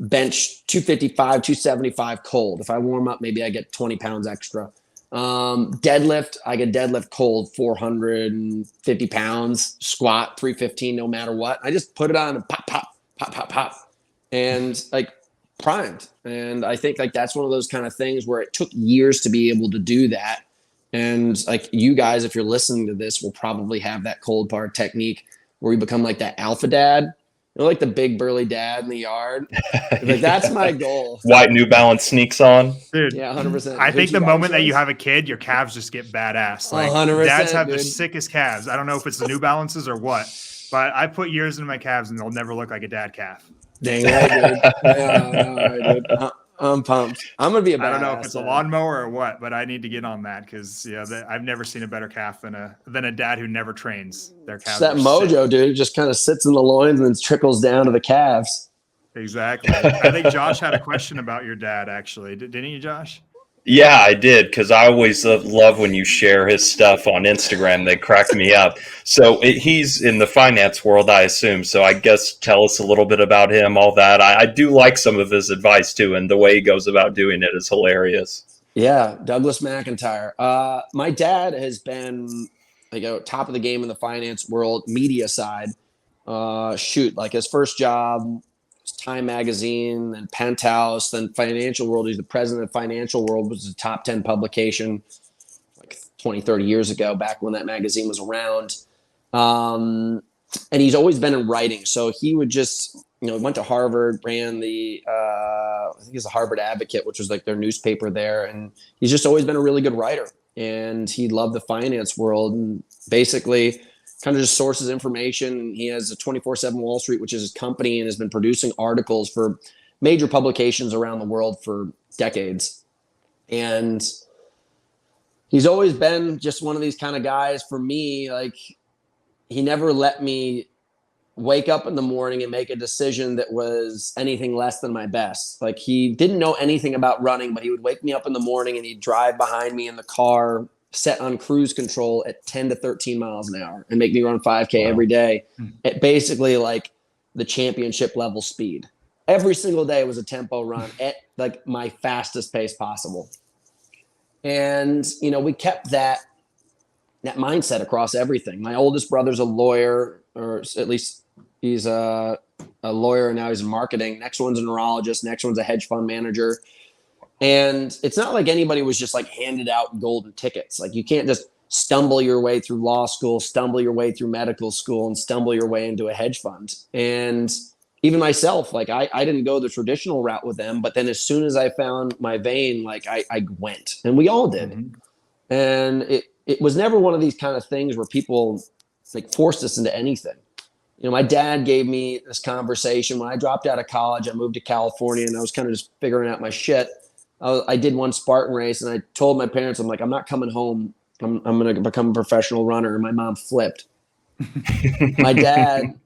bench 255, 275 cold. If I warm up, maybe I get 20 pounds extra. Deadlift, I get deadlift cold, 450 pounds, squat, 315, no matter what. I just put it on and pop, pop, pop, pop, pop. And primed. And I think that's one of those kind of things where it took years to be able to do that. And you guys, if you're listening to this, will probably have that cold bar technique where we become that alpha dad, the big burly dad in the yard. That's my goal. White New Balance sneaks on. Dude, yeah, 100%. I think the moment that you have a kid, your calves just get badass. 100%, dads have the sickest calves. I don't know if it's the New Balances or what, but I put years into my calves and they'll never look like a dad calf. Dang right, dude. Yeah, dude. I'm pumped. I'm gonna be a badass. I don't know if it's a lawnmower or what, but I need to get on that because I've never seen a better calf than a dad who never trains their calves. It's that mojo, dude. It just kind of sits in the loins and then trickles down to the calves. Exactly. I think Josh had a question about your dad. Actually, didn't you, Josh? Yeah, I did, because I always love when you share his stuff on Instagram. They crack me up. So he's in the finance world, I assume. So I guess tell us a little bit about him, all that. I do like some of his advice, too, and the way he goes about doing it is hilarious. Yeah, Douglas McIntyre. My dad has been top of the game in the finance world, media side. His first job, Time Magazine, then Penthouse, then Financial World. He's the president of Financial World, which is a top 10 publication 20, 30 years ago, back when that magazine was around. And he's always been in writing. So he would just, went to Harvard, ran I think he's a Harvard Advocate, which was their newspaper there. And he's just always been a really good writer. And he loved the finance world. And basically, kind of just sources information. He has a 24/7 Wall Street, which is his company, and has been producing articles for major publications around the world for decades. And he's always been just one of these kind of guys for me. Like, he never let me wake up in the morning and make a decision that was anything less than my best. Like, he didn't know anything about running, but he would wake me up in the morning and he'd drive behind me in the car, set on cruise control at 10 to 13 miles an hour, and make me run 5K every day at basically like the championship level speed. Every single day was a tempo run at like my fastest pace possible. And, you know, we kept that mindset across everything. My oldest brother's a lawyer, or at least he's a lawyer, and now he's in marketing. Next one's a neurologist. Next one's a hedge fund manager. And it's not like anybody was just like handed out golden tickets. Like, you can't just stumble your way through law school, stumble your way through medical school, and stumble your way into a hedge fund. And even myself, like I didn't go the traditional route with them, but then as soon as I found my vein, like I went, and we all did. Mm-hmm. And it was never one of these kind of things where people like forced us into anything. You know, my dad gave me this conversation when I dropped out of college. I moved to California, and I was kind of just figuring out my shit. I did one Spartan race, and I told my parents, I'm like, I'm not coming home. I'm going to become a professional runner. And my mom flipped. My dad,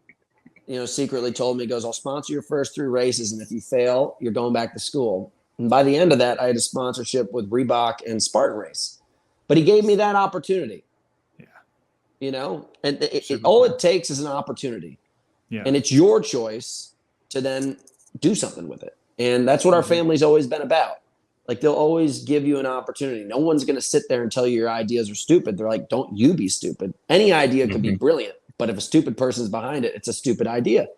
you know, secretly told me, he goes, I'll sponsor your first 3 races, and if you fail, you're going back to school. And by the end of that, I had a sponsorship with Reebok and Spartan Race. But he gave me that opportunity. Yeah. You know, and all it takes is an opportunity. Yeah. And it's your choice to then do something with it. And that's what our family's always been about. Like, they'll always give you an opportunity. No one's going to sit there and tell you your ideas are stupid. They're like, don't you be stupid. Any idea could be brilliant, but if a stupid person's behind it, it's a stupid idea.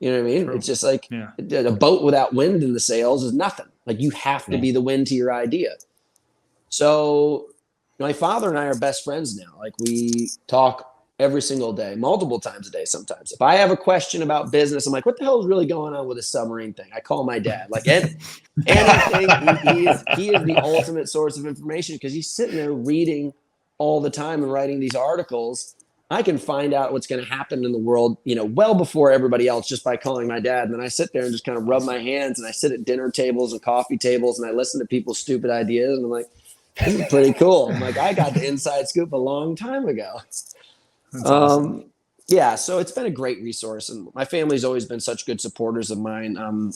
You know what I mean? True. It's just like a boat without wind in the sails is nothing. Like, you have to be the wind to your idea. So my father and I are best friends now. Like, we talk every single day, multiple times a day sometimes. If I have a question about business, I'm like, what the hell is really going on with this submarine thing? I call my dad. Like, anything, he is the ultimate source of information, because he's sitting there reading all the time and writing these articles. I can find out what's going to happen in the world, you know, well before everybody else, just by calling my dad. And then I sit there and just kind of rub my hands, and I sit at dinner tables and coffee tables, and I listen to people's stupid ideas. And I'm like, this is pretty cool. I'm like, I got the inside scoop a long time ago. That's awesome. Yeah, so it's been a great resource, and my family's always been such good supporters of mine. I'm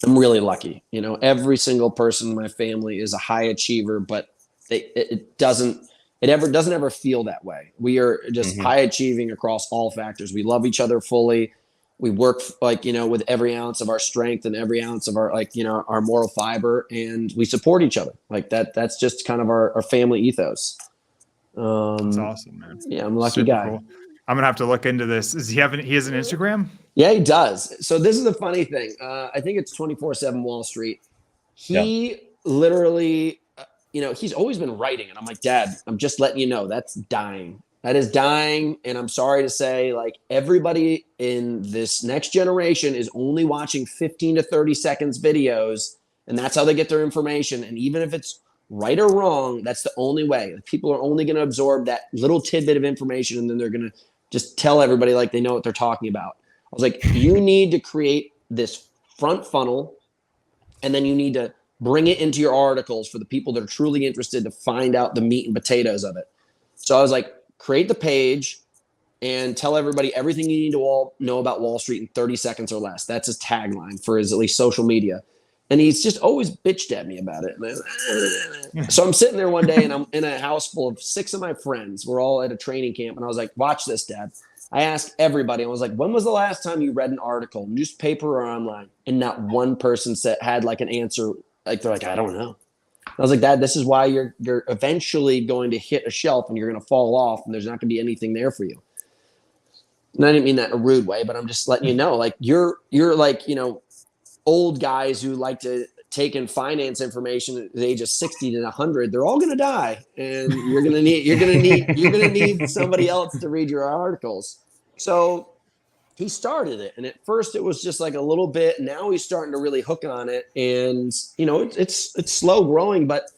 really lucky. You know, every single person in my family is a high achiever, but it doesn't ever feel that way. We are just high achieving across all factors. We love each other fully. We work, like, you know, with every ounce of our strength and every ounce of our, like, you know, our moral fiber, and we support each other like that. That's just kind of our family ethos. That's awesome, man. Yeah, I'm a lucky guy. Cool. I'm gonna have to look into this. He has an Instagram? Yeah, he does. So this is the funny thing. I think it's 24/7 Wall Street. He literally, you know, he's always been writing, and I'm like, Dad, I'm just letting you know that's dying. That is dying. And I'm sorry to say, like, everybody in this next generation is only watching 15 to 30 seconds videos, and that's how they get their information. And even if it's right or wrong, that's the only way. People are only going to absorb that little tidbit of information, and then they're going to just tell everybody like they know what they're talking about. I was like, you need to create this front funnel, and then you need to bring it into your articles for the people that are truly interested to find out the meat and potatoes of it. So I was like, create the page and tell everybody everything you need to all know about Wall Street in 30 seconds or less. That's his tagline for his, at least, social media. And he's just always bitched at me about it. So I'm sitting there one day, and I'm in a house full of 6 of my friends. We're all at a training camp. And I was like, watch this, Dad. I asked everybody, I was like, when was the last time you read an article, newspaper or online? And not one person had like an answer. Like, they're like, I don't know. I was like, Dad, this is why you're eventually going to hit a shelf, and you're going to fall off, and there's not going to be anything there for you. And I didn't mean that in a rude way, but I'm just letting you know, like, you're like, you know, old guys who like to take in finance information at the age of 60 to 100, they're all going to die, and you're going to need somebody else to read your articles. So he started it, and at first it was just like a little bit. Now he's starting to really hook on it, and you know, it's slow growing, but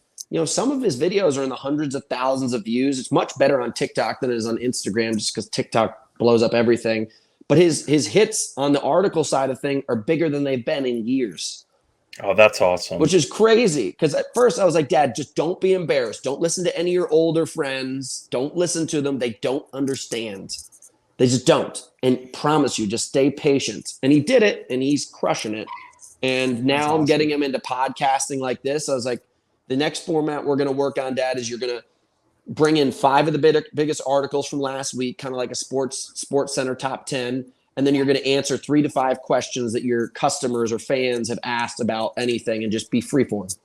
some of his videos are in the hundreds of thousands of views. It's much better on TikTok than it is on Instagram, just because TikTok blows up everything. But his hits on the article side of thing are bigger than they've been in years. Oh, that's awesome. Which is crazy, because at first I was like, Dad, just don't be embarrassed. Don't listen to any of your older friends. Don't listen to them. They don't understand. They just don't. And promise you, just stay patient. And he did it, and he's crushing it. And now I'm getting him into podcasting like this. I was like, the next format we're going to work on, Dad, is you're going to bring in 5 of the biggest articles from last week, kind of like a sports center top 10. And then you're going to answer 3 to 5 questions that your customers or fans have asked about anything, and just be freeform.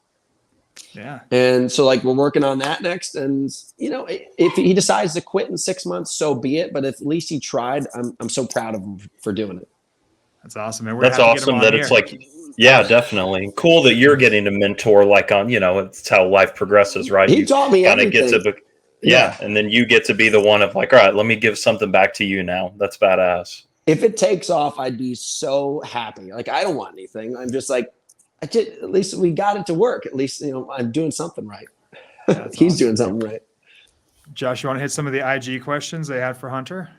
Yeah. And so like, we're working on that next. And if he decides to quit in 6 months, so be it. But if at least he tried, I'm so proud of him for doing it. That's awesome. Man. That's awesome that it's like, yeah, definitely cool that you're getting a mentor. Like it's how life progresses, right? He taught me everything. Yeah. And then you get to be the one of like, all right, let me give something back to you now. That's badass. If it takes off, I'd be so happy. Like, I don't want anything. I'm just like, at least we got it to work. At least, I'm doing something right. He's doing something right. Josh, you want to hit some of the IG questions they had for Hunter?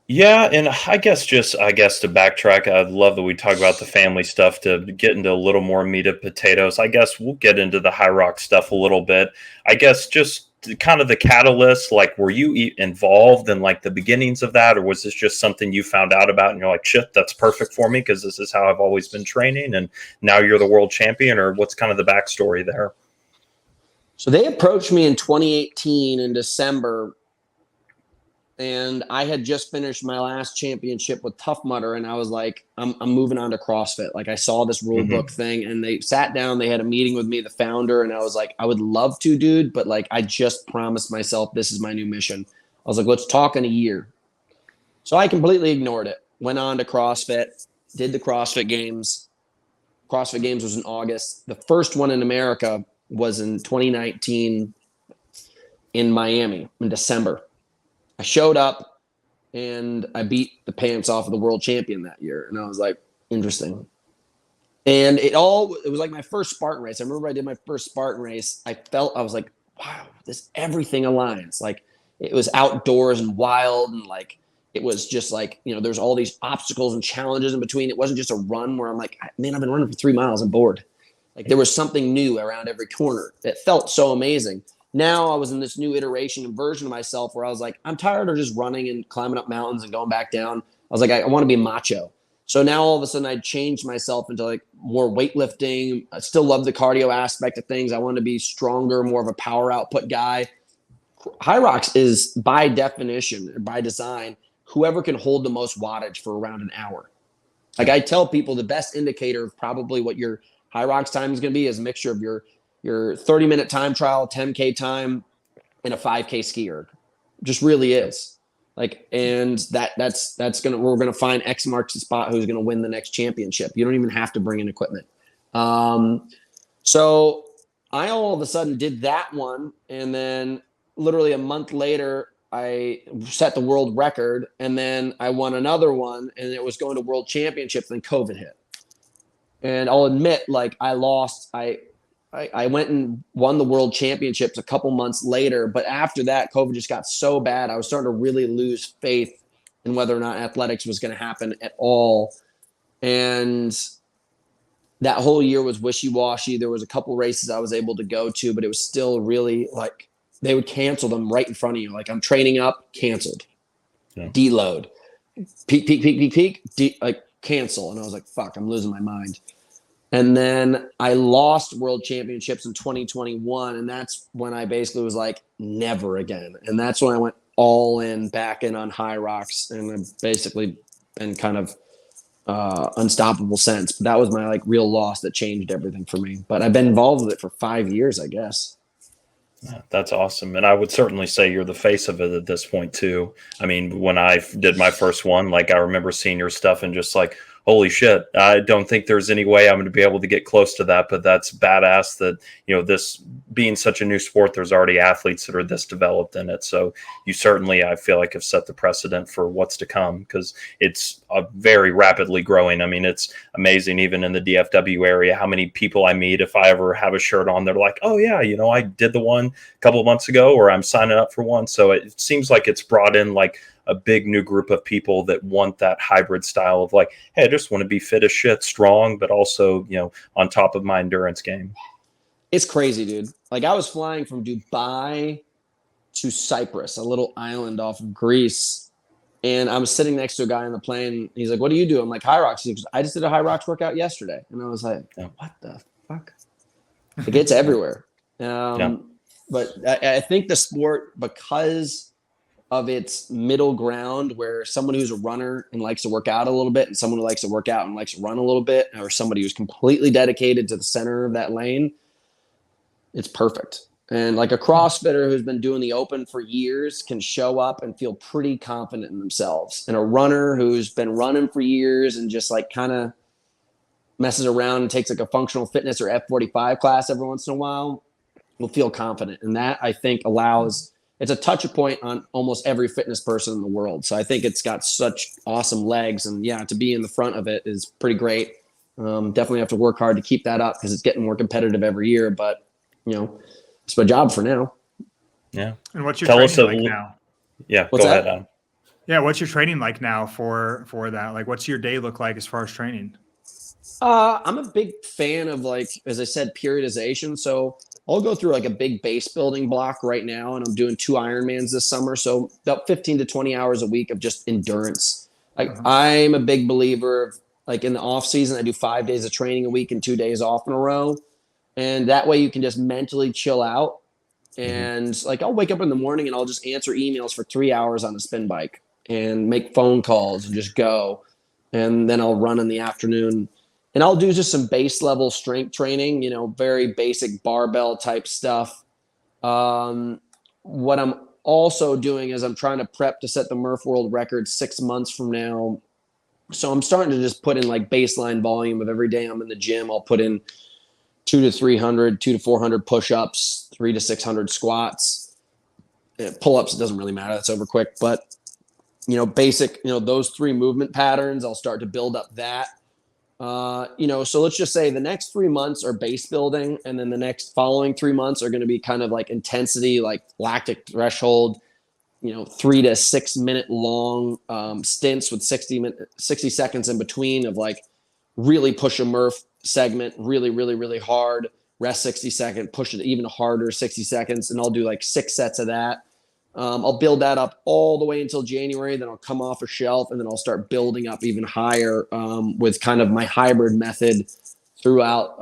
Yeah, and I guess to backtrack, I'd love that we talk about the family stuff to get into a little more meat and potatoes. I guess we'll get into the high rock stuff a little bit. I guess just kind of the catalyst, like, were you involved in like the beginnings of that, or was this just something you found out about and you're like, shit, that's perfect for me because this is how I've always been training, and now you're the world champion? Or what's kind of the backstory there? So they approached me in 2018 in December, and I had just finished my last championship with Tough Mudder, and I was like, I'm moving on to CrossFit. Like, I saw this rule book thing, and they sat down, they had a meeting with me, the founder, and I was like, I would love to, dude, but like, I just promised myself this is my new mission. I was like, let's talk in a year. So I completely ignored it. Went on to CrossFit, did the CrossFit Games. CrossFit Games was in August. The first one in America was in 2019 in Miami in December. I showed up and I beat the pants off of the world champion that year. And I was like, interesting. And it was like my first Spartan race. I remember I did my first Spartan race. I was like, wow, everything aligns. Like, it was outdoors and wild. And like, it was just like, there's all these obstacles and challenges in between. It wasn't just a run where I'm like, man, I've been running for 3 miles. I'm bored. Like, there was something new around every corner. It felt so amazing. Now I was in this new iteration and version of myself where I was like, I'm tired of just running and climbing up mountains and going back down. I was like, I want to be macho. So now all of a sudden I changed myself into like more weightlifting. I still love the cardio aspect of things. I want to be stronger, more of a power output guy. High rocks is by definition, by design, whoever can hold the most wattage for around an hour. Like, I tell people the best indicator of probably what your high rocks time is going to be is a mixture of your 30-minute time trial, 10K time, and a 5K ski erg. Just really is. Like, and we're gonna find X marks the spot who's gonna win the next championship. You don't even have to bring in equipment. So I all of a sudden did that one, and then literally a month later, I set the world record, and then I won another one, and it was going to world championships, and COVID hit. And I'll admit, like, I lost. I went and won the world championships a couple months later, but after that, COVID just got so bad. I was starting to really lose faith in whether or not athletics was going to happen at all. And that whole year was wishy-washy. There was a couple races I was able to go to, but it was still really like they would cancel them right in front of you. Like, I'm training up, canceled. Yeah. Deload. Peak, like, cancel. And I was like, fuck, I'm losing my mind. And then I lost world championships in 2021. And that's when I basically was like, never again. And that's when I went all in, back in on high rocks. And I've basically been kind of unstoppable since. But that was my like real loss that changed everything for me. But I've been involved with it for 5 years, I guess. That's awesome. And I would certainly say you're the face of it at this point too. I mean, when I did my first one, like, I remember seeing your stuff and just like, holy shit, I don't think there's any way I'm going to be able to get close to that. But that's badass that, this being such a new sport, there's already athletes that are this developed in it. So you certainly, I feel like, have set the precedent for what's to come, because it's very rapidly growing. I mean, it's amazing, even in the DFW area, how many people I meet. If I ever have a shirt on, they're like, oh yeah, I did the one a couple of months ago, or I'm signing up for one. So it seems like it's brought in like a big new group of people that want that hybrid style of like, hey, I just want to be fit as shit, strong, but also, on top of my endurance game. It's crazy, dude. Like, I was flying from Dubai to Cyprus, a little island off of Greece. And I was sitting next to a guy on the plane. He's like, what do you do? I'm like, High Rocks. He goes, I just did a High Rocks workout yesterday. And I was like, what the fuck? It gets everywhere. But I think the sport, because of its middle ground, where someone who's a runner and likes to work out a little bit, and someone who likes to work out and likes to run a little bit, or somebody who's completely dedicated to the center of that lane, it's perfect. And like a CrossFitter who's been doing the open for years can show up and feel pretty confident in themselves. And a runner who's been running for years and just like kind of messes around and takes like a functional fitness or F45 class every once in a while will feel confident. And that, I think, it's a touch point on almost every fitness person in the world. So I think it's got such awesome legs, and to be in the front of it is pretty great. Definitely have to work hard to keep that up, because it's getting more competitive every year, but it's my job for now. Yeah. And what's your training like now? Yeah. What's go that? ahead, Adam. Yeah. What's your training like now for that? Like, what's your day look like as far as training? I'm a big fan of, like, as I said, periodization. So I'll go through like a big base building block right now, and I'm doing 2 Ironmans this summer. So about 15 to 20 hours a week of just endurance. Like, I'm a big believer of, like, in the off season, I do 5 days of training a week and 2 days off in a row. And that way you can just mentally chill out. And like, I'll wake up in the morning and I'll just answer emails for 3 hours on the spin bike and make phone calls and just go. And then I'll run in the afternoon, and I'll do just some base level strength training, very basic barbell type stuff. What I'm also doing is I'm trying to prep to set the Murph World record 6 months from now. So I'm starting to just put in like baseline volume of every day I'm in the gym. I'll put in 200 to 400 push-ups, 300 to 600 squats. Pull-ups, it doesn't really matter. That's over quick. But, basic, those 3 movement patterns, I'll start to build up that. So let's just say the next 3 months are base building, and then the next following 3 months are going to be kind of like intensity, like lactic threshold, 3 to 6 minute long stints with 60 seconds in between of like really push a Murph segment really, really, really hard, rest 60 seconds, push it even harder 60 seconds. And I'll do like 6 sets of that. I'll build that up all the way until January. Then I'll come off a shelf, and then I'll start building up even higher with kind of my hybrid method throughout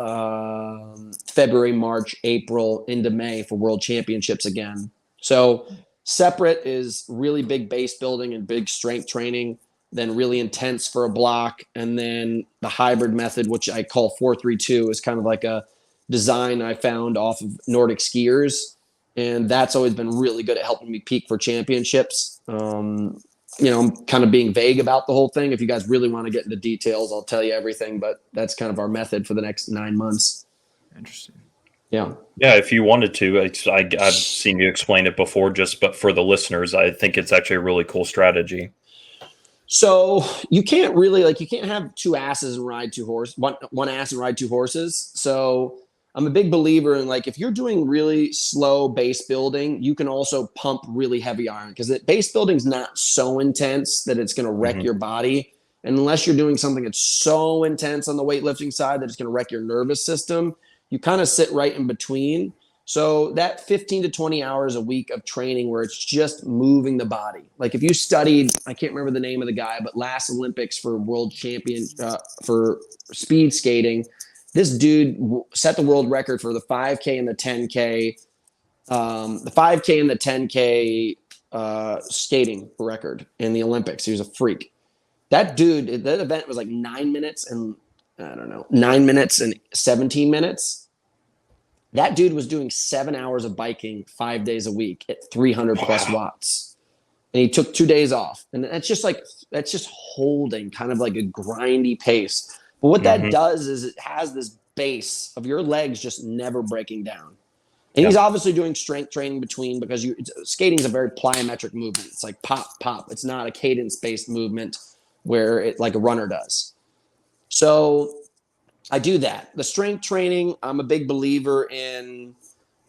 February, March, April into May for World Championships again. So separate is really big base building and big strength training, then really intense for a block. And then the hybrid method, which I call 4-3-2, is kind of like a design I found off of Nordic skiers. And that's always been really good at helping me peak for championships. I'm kind of being vague about the whole thing. If you guys really want to get into details, I'll tell you everything, but that's kind of our method for the next 9 months. Interesting. Yeah, if you wanted to, I've seen you explain it before, but for the listeners, I think it's actually a really cool strategy. So you can't really you can't have 2 asses and ride 2 horses, one ass and ride 2 horses. So I'm a big believer in, like, if you're doing really slow base building, you can also pump really heavy iron, because base building is not so intense that it's going to wreck your body. And unless you're doing something that's so intense on the weightlifting side that it's going to wreck your nervous system, you kind of sit right in between. So that 15 to 20 hours a week of training where it's just moving the body. Like, if you studied, I can't remember the name of the guy, but last Olympics for world champion for speed skating, this dude set the world record for the 5K and the 10K, the 5K and the 10K skating record in the Olympics. He was a freak. That dude, that event was like 9 minutes and 17 minutes. That dude was doing 7 hours of biking 5 days a week at 300 plus watts. and he took 2 days off. And that's just holding kind of like a grindy pace. But what that does is it has this base of your legs just never breaking down. And he's obviously doing strength training between, because skating is a very plyometric movement. It's like pop, pop. It's not a cadence-based movement where it like a runner does. So I do that. The strength training, I'm a big believer in,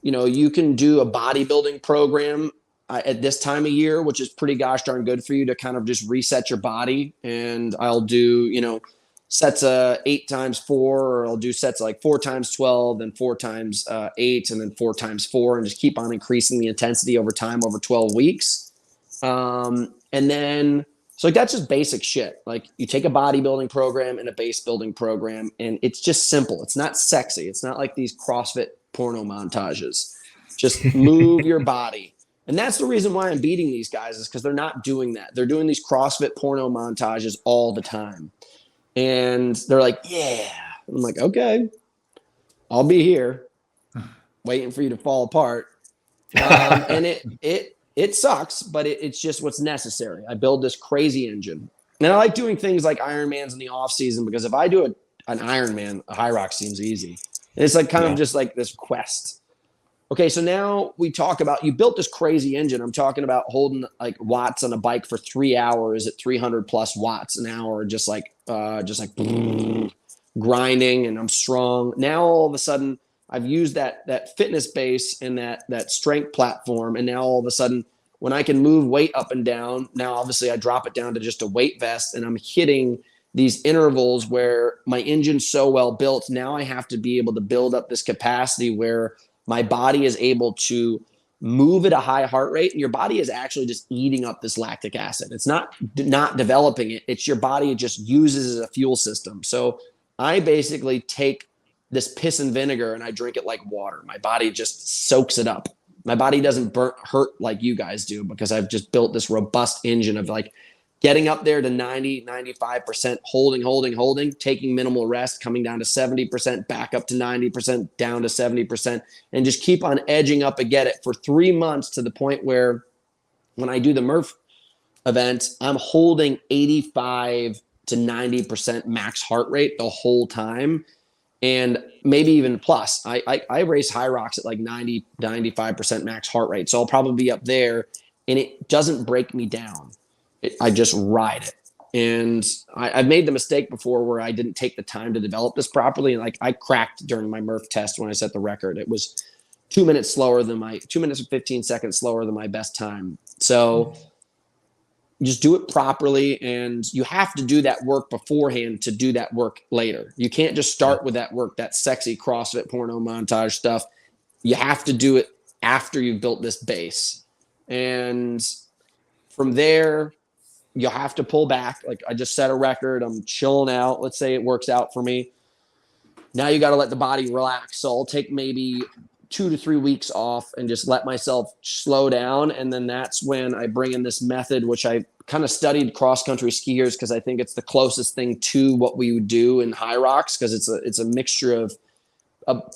you can do a bodybuilding program at this time of year, which is pretty gosh darn good for you to kind of just reset your body. And I'll do, sets 8 times 4, or I'll do sets like 4 times 12, then 4 times 8, and then 4 times 4, and just keep on increasing the intensity over time over 12 weeks. And then, so like that's just basic shit. Like you take a bodybuilding program and a base building program, and it's just simple. It's not sexy. It's not like these CrossFit porno montages. Just move your body. And that's the reason why I'm beating these guys, is because they're not doing that. They're doing these CrossFit porno montages all the time. And they're like, yeah. I'm like, okay, I'll be here waiting for you to fall apart. And it sucks, but it's just what's necessary. I build this crazy engine. And I like doing things like Ironmans in the off season, because if I do an Ironman, a high rock seems easy. And it's like kind of just like this quest. Okay, so now we talk about, you built this crazy engine. I'm talking about holding like watts on a bike for 3 hours at 300 plus watts an hour, just like grinding, and I'm strong. Now all of a sudden I've used that fitness base and that strength platform, and now all of a sudden when I can move weight up and down, now obviously I drop it down to just a weight vest, and I'm hitting these intervals where my engine's so well built. Now I have to be able to build up this capacity where my body is able to move at a high heart rate, and your body is actually just eating up this lactic acid. It's not developing it. It's your body, it just uses as a fuel system. So I basically take this piss and vinegar and I drink it like water. My body just soaks it up. My body doesn't hurt like you guys do, because I've just built this robust engine of like getting up there to 90, 95%, holding, taking minimal rest, coming down to 70%, back up to 90%, down to 70%, and just keep on edging up and get it for 3 months, to the point where when I do the Murph event, I'm holding 85 to 90% max heart rate the whole time. And maybe even plus. I race high rocks at like 90, 95% max heart rate. So I'll probably be up there, and it doesn't break me down. I just ride it. And I've made the mistake before where I didn't take the time to develop this properly. And like I cracked during my Murph test when I set the record. It was 2 minutes and 15 seconds slower than my best time. So just do it properly. And you have to do that work beforehand to do that work later. You can't just start with that work, that sexy CrossFit porno montage stuff. You have to do it after you've built this base. And from there, you'll have to pull back. Like I just set a record. I'm chilling out. Let's say it works out for me. Now you got to let the body relax. So I'll take maybe 2 to 3 weeks off and just let myself slow down. And then that's when I bring in this method, which I kind of studied cross-country skiers, because I think it's the closest thing to what we would do in high rocks, because it's a mixture of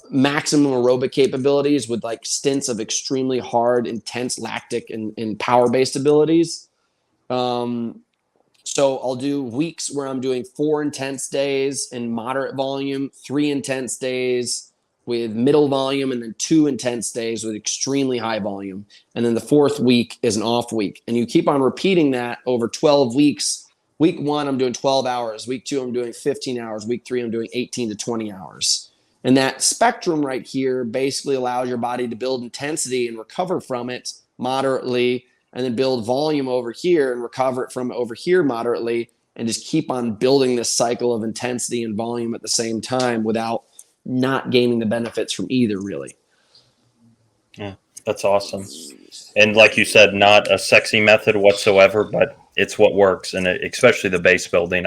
maximum aerobic capabilities with like stints of extremely hard, intense lactic and power-based abilities. So I'll do weeks where I'm doing 4 intense days in moderate volume, 3 intense days with middle volume, and then 2 intense days with extremely high volume. And then the 4th week is an off week. And you keep on repeating that over 12 weeks. Week 1, I'm doing 12 hours. Week 2, I'm doing 15 hours. Week 3, I'm doing 18 to 20 hours. And that spectrum right here basically allows your body to build intensity and recover from it moderately, and then build volume over here and recover it from over here moderately, and just keep on building this cycle of intensity and volume at the same time without not gaining the benefits from either, really. Yeah, that's awesome. And like you said, not a sexy method whatsoever, but it's what works. And especially the base building,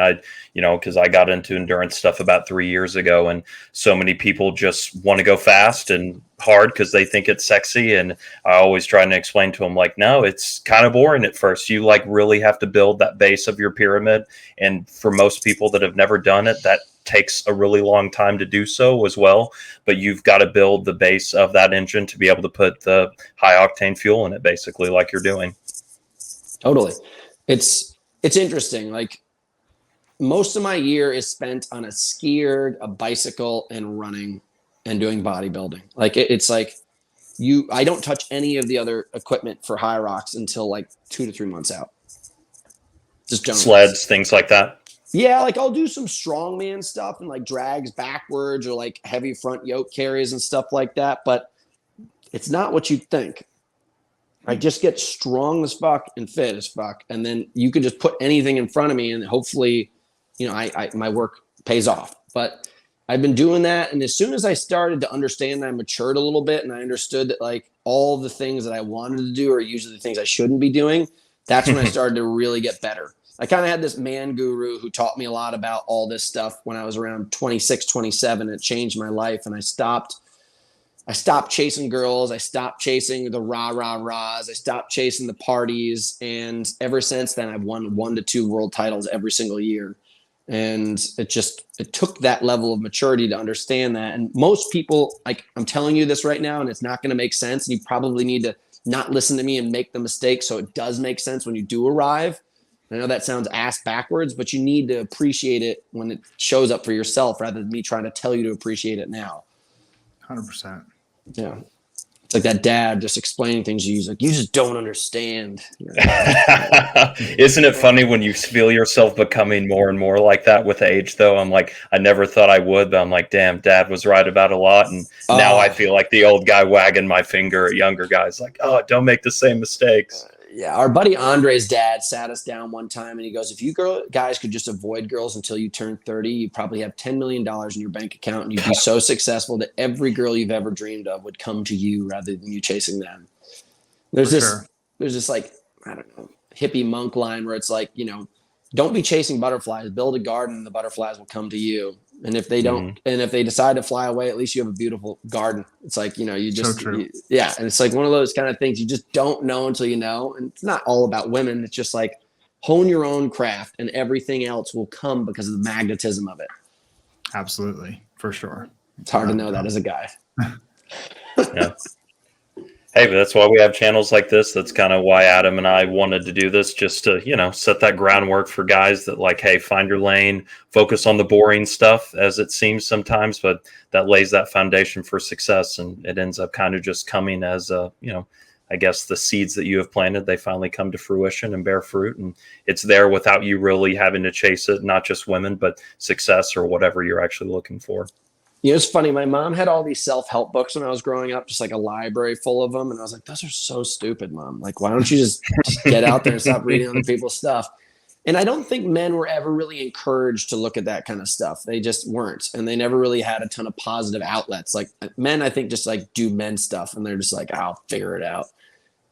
because I got into endurance stuff about 3 years ago, and so many people just want to go fast and hard because they think it's sexy. And I always try to explain to them, like, no, it's kind of boring at first. You like really have to build that base of your pyramid. And for most people that have never done it, that takes a really long time to do so as well. But you've got to build the base of that engine to be able to put the high octane fuel in it, basically, like you're doing. Totally. It's interesting. Like most of my year is spent on a skier, a bicycle, and running and doing bodybuilding. Like it's like I don't touch any of the other equipment for high rocks until like 2 to 3 months out. Just generally. Sleds, things like that. Yeah, like I'll do some strongman stuff and like drags backwards or like heavy front yoke carries and stuff like that. But it's not what you'd think. I just get strong as fuck and fit as fuck. And then you could just put anything in front of me and hopefully, you know, my work pays off. But I've been doing that. And as soon as I started to understand, I matured a little bit and I understood that like all the things that I wanted to do are usually the things I shouldn't be doing. That's when I started to really get better. I kind of had this man guru who taught me a lot about all this stuff when I was around 26, 27. It changed my life. And I stopped chasing girls. I stopped chasing the rah-rah-rahs. I stopped chasing the parties. And ever since then, I've won 1 to 2 world titles every single year. And it took that level of maturity to understand that. And most people, like I'm telling you this right now, and it's not going to make sense. And you probably need to not listen to me and make the mistake so it does make sense when you do arrive. I know that sounds ass backwards, but you need to appreciate it when it shows up for yourself rather than me trying to tell you to appreciate it now. 100%. Yeah. It's like that dad just explaining things to you. He's like, you just don't understand. Isn't it funny when you feel yourself becoming more and more like that with age, though? I'm like, I never thought I would, but I'm like, damn, dad was right about a lot. And now I feel like the old guy wagging my finger at younger guys like, oh, don't make the same mistakes. Yeah, our buddy Andre's dad sat us down one time and he goes, if you guys could just avoid girls until you turn 30, you probably have $10 million in your bank account and you'd be so successful that every girl you've ever dreamed of would come to you rather than you chasing them. There's this like, I don't know, hippie monk line where it's like, you know, don't be chasing butterflies, build a garden and the butterflies will come to you. And if they don't, and if they decide to fly away, at least you have a beautiful garden. It's like, you know, you just, yeah. And it's like one of those kind of things you just don't know until you know. And it's not all about women. It's just like hone your own craft and everything else will come because of the magnetism of it. Absolutely. For sure. It's hard to know that as a guy. Yeah. Hey, but that's why we have channels like this. That's kind of why Adam and I wanted to do this, just to, you know, set that groundwork for guys that like, hey, find your lane, focus on the boring stuff as it seems sometimes, but that lays that foundation for success. And it ends up kind of just coming as, you know, I guess the seeds that you have planted, they finally come to fruition and bear fruit. And it's there without you really having to chase it, not just women, but success or whatever you're actually looking for. You know, it's funny. My mom had all these self-help books when I was growing up, just like a library full of them. And I was like, those are so stupid, Mom. Like, why don't you just get out there and stop reading other people's stuff? And I don't think men were ever really encouraged to look at that kind of stuff. They just weren't. And they never really had a ton of positive outlets. Like men, I think, just like do men stuff. And they're just like, I'll figure it out.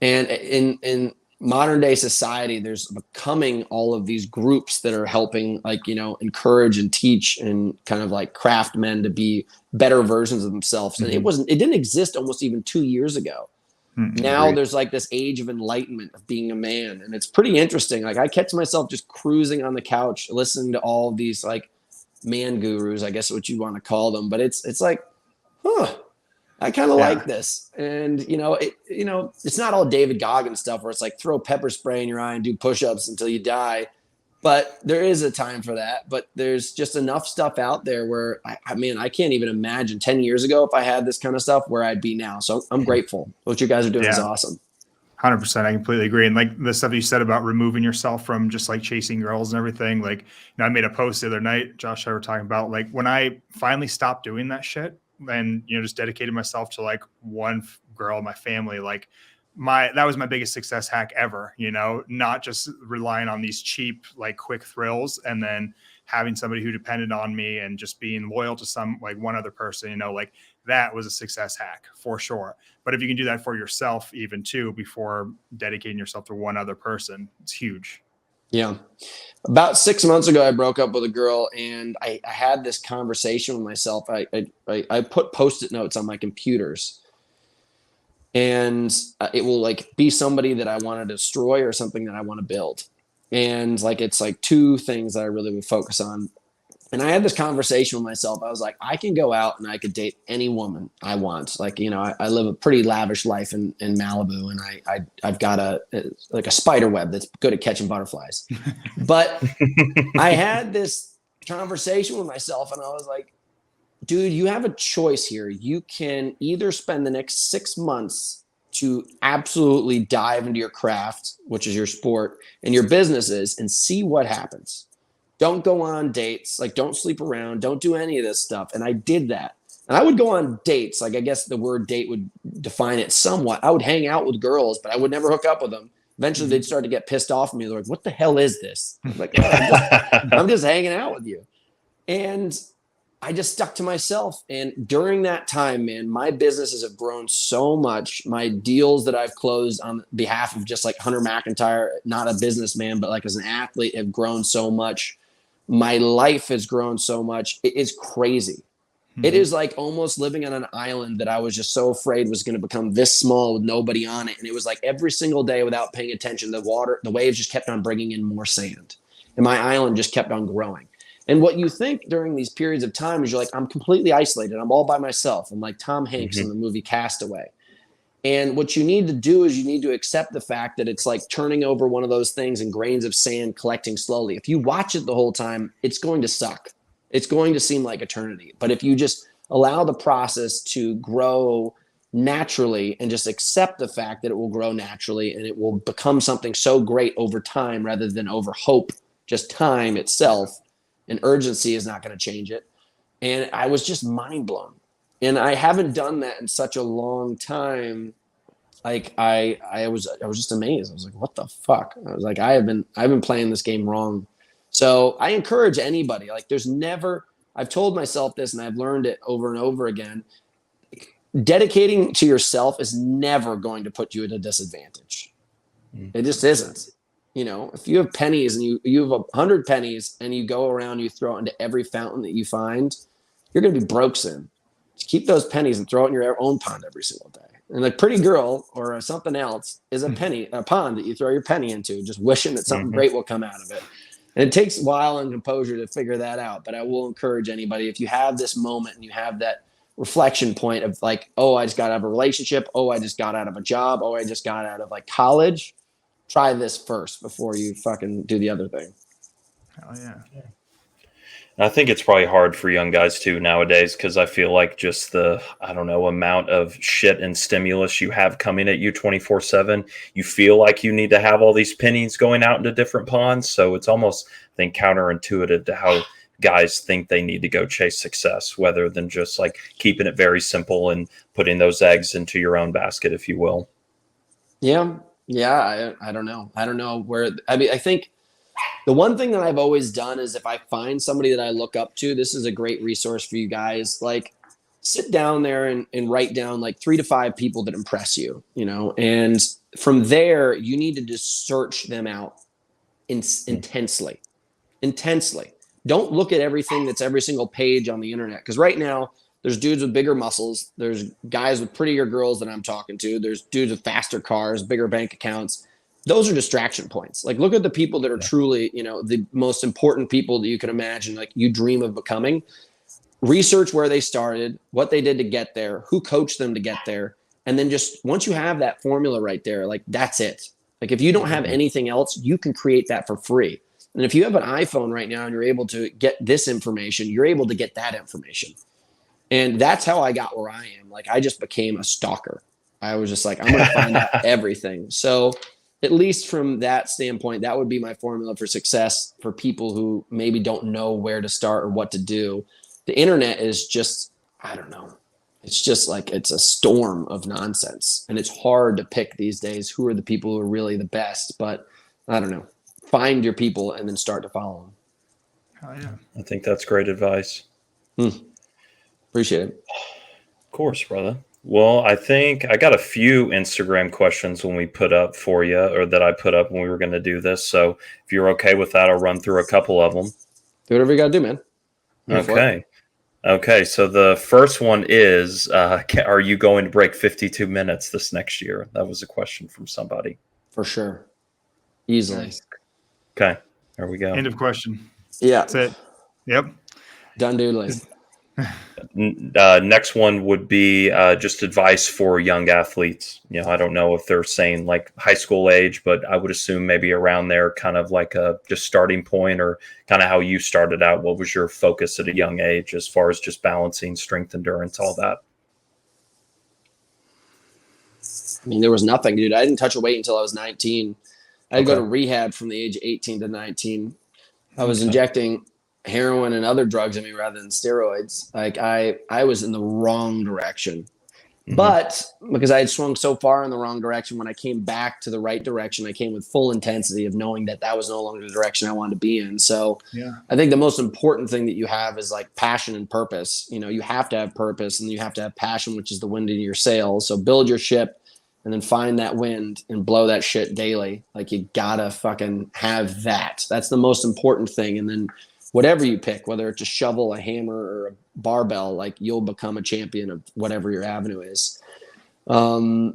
And in modern day society, there's becoming all of these groups that are helping, like, you know, encourage and teach and kind of like craft men to be better versions of themselves. And it didn't exist almost even 2 years ago. Now there's like this age of enlightenment of being a man. And it's pretty interesting. Like I catch myself just cruising on the couch, listening to all of these like man gurus, I guess what you want to call them. But it's like, I kind of like this. And, you know, it's not all David Goggins stuff where it's like throw pepper spray in your eye and do push-ups until you die. But there is a time for that. But there's just enough stuff out there where, I mean, I can't even imagine 10 years ago if I had this kind of stuff where I'd be now. So I'm grateful. What you guys are doing is awesome. 100%. I completely agree. And like the stuff you said about removing yourself from just like chasing girls and everything, like, you know, I made a post the other night, Josh and I were talking about like when I finally stopped doing that shit, and, you know, just dedicated myself to like one girl in my family, like that was my biggest success hack ever, you know, not just relying on these cheap, like quick thrills and then having somebody who depended on me and just being loyal to one other person, you know, like that was a success hack for sure. But if you can do that for yourself, even too, before dedicating yourself to one other person, it's huge. Yeah. About 6 months ago, I broke up with a girl and I had this conversation with myself. I put Post-it notes on my computers and it will like be somebody that I want to destroy or something that I want to build. And like, it's like 2 things that I really would focus on. And I had this conversation with myself. I was like, I can go out and I could date any woman I want. Like, I live a pretty lavish life in Malibu, and I've got a spider web that's good at catching butterflies. But I had this conversation with myself, and I was like, dude, you have a choice here. You can either spend the next 6 months to absolutely dive into your craft, which is your sport and your businesses, and see what happens. Don't go on dates. Like, don't sleep around. Don't do any of this stuff. And I did that. And I would go on dates. Like, I guess the word date would define it somewhat. I would hang out with girls, but I would never hook up with them. Eventually, they'd start to get pissed off at me. They're like, what the hell is this? I'm like, I'm just hanging out with you. And I just stuck to myself. And during that time, man, my businesses have grown so much. My deals that I've closed on behalf of just like Hunter McIntyre, not a businessman, but like as an athlete, have grown so much. My life has grown so much. It is crazy. Mm-hmm. It is like almost living on an island that I was just so afraid was going to become this small with nobody on it. And it was like every single day without paying attention, the waves just kept on bringing in more sand. And my island just kept on growing. And what you think during these periods of time is you're like, I'm completely isolated. I'm all by myself. I'm like Tom Hanks in the movie Castaway. And what you need to do is you need to accept the fact that it's like turning over one of those things and grains of sand collecting slowly. If you watch it the whole time, it's going to suck. It's going to seem like eternity. But if you just allow the process to grow naturally and just accept the fact that it will grow naturally and it will become something so great over time rather than over hope, just time itself, and urgency is not going to change it. And I was just mind blown. And I haven't done that in such a long time. Like I was just amazed. I was like, what the fuck? I was like, I've been playing this game wrong. So I encourage anybody, like I've told myself this and I've learned it over and over again. Dedicating to yourself is never going to put you at a disadvantage. It just isn't. If you have pennies and you have 100 pennies and you go around, you throw it into every fountain that you find, you're going to be broke soon. Just keep those pennies and throw it in your own pond every single day. And a pretty girl or something else is a pond that you throw your penny into, just wishing that something great will come out of it. And it takes a while and composure to figure that out. But I will encourage anybody, if you have this moment and you have that reflection point of like, oh, I just got out of a relationship. Oh, I just got out of a job. Oh, I just got out of like college. Try this first before you fucking do the other thing. Hell yeah. I think it's probably hard for young guys too nowadays because I feel like just the, amount of shit and stimulus you have coming at you 24/7, you feel like you need to have all these pennies going out into different ponds. So it's almost, I think, counterintuitive to how guys think they need to go chase success, rather than just like keeping it very simple and putting those eggs into your own basket, if you will. Yeah. Yeah. I don't know. I don't know where, I think the one thing that I've always done is if I find somebody that I look up to, this is a great resource for you guys. Like, sit down there and write down like 3 to 5 people that impress you, and from there, you need to just search them out intensely. Don't look at everything that's every single page on the internet. Because right now, there's dudes with bigger muscles. There's guys with prettier girls that I'm talking to. There's dudes with faster cars, bigger bank accounts. Those are distraction points. Like, look at the people that are truly, the most important people that you can imagine, like you dream of becoming. Research where they started, what they did to get there, who coached them to get there. And then just once you have that formula right there, like that's it. Like if you don't have anything else, you can create that for free. And if you have an iPhone right now and you're able to get this information, you're able to get that information. And that's how I got where I am. Like I just became a stalker. I was just like, I'm going to find out everything. So at least from that standpoint, that would be my formula for success for people who maybe don't know where to start or what to do. The internet is just, I don't know. It's just like, it's a storm of nonsense. And it's hard to pick these days who are the people who are really the best. But I don't know. Find your people and then start to follow them. Hell yeah. I think that's great advice. Appreciate it. Of course, brother. Well, I think I got a few Instagram questions when we put up for you, or that I put up when we were going to do this. So if you're okay with that, I'll run through a couple of them. Do whatever you got to do, man. Okay. So the first one is, are you going to break 52 minutes this next year? That was a question from somebody. For sure. Easily. Okay. There we go. End of question. Yeah. That's it. Yep. Done doodling. Next one would be just advice for young athletes. I don't know if they're saying like high school age, but I would assume maybe around there, kind of like a just starting point, or kind of how you started out. What was your focus at a young age as far as just balancing strength, endurance, all that? I mean, there was nothing, dude. I didn't touch a weight until I was 19. I had to go to rehab from the age of 18 to 19. I was injecting heroin and other drugs in me rather than steroids. Like I was in the wrong direction. But because I had swung so far in the wrong direction, when I came back to the right direction, I came with full intensity of knowing that that was no longer the direction I wanted to be in. So I think the most important thing that you have is like passion and purpose. You have to have purpose and you have to have passion, which is the wind in your sails. So build your ship and then find that wind and blow that shit daily. Like you gotta fucking have that. That's the most important thing. And then whatever you pick, whether it's a shovel, a hammer, or a barbell, like you'll become a champion of whatever your avenue is. I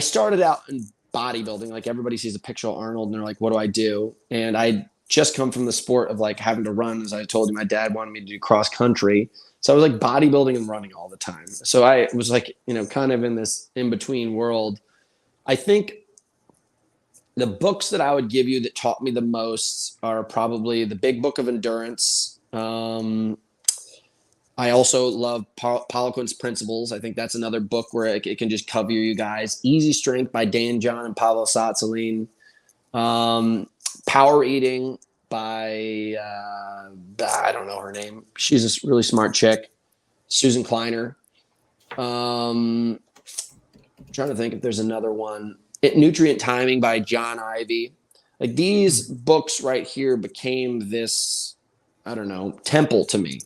started out in bodybuilding. Like everybody sees a picture of Arnold and they're like, what do I do? And I just come from the sport of like having to run. As I told you, my dad wanted me to do cross country. So I was like bodybuilding and running all the time. So I was like, kind of in this in-between world. I think the books that I would give you that taught me the most are probably the Big Book of Endurance. I also love Poliquin's Principles. I think that's another book where it can just cover you guys. Easy Strength by Dan John and Pavel Tsatsouline. Power Eating by, I don't know her name. She's a really smart chick. Susan Kleiner. I'm trying to think if there's another one. Nutrient Timing by John Ivey. Like these books right here became this, I don't know, temple to me.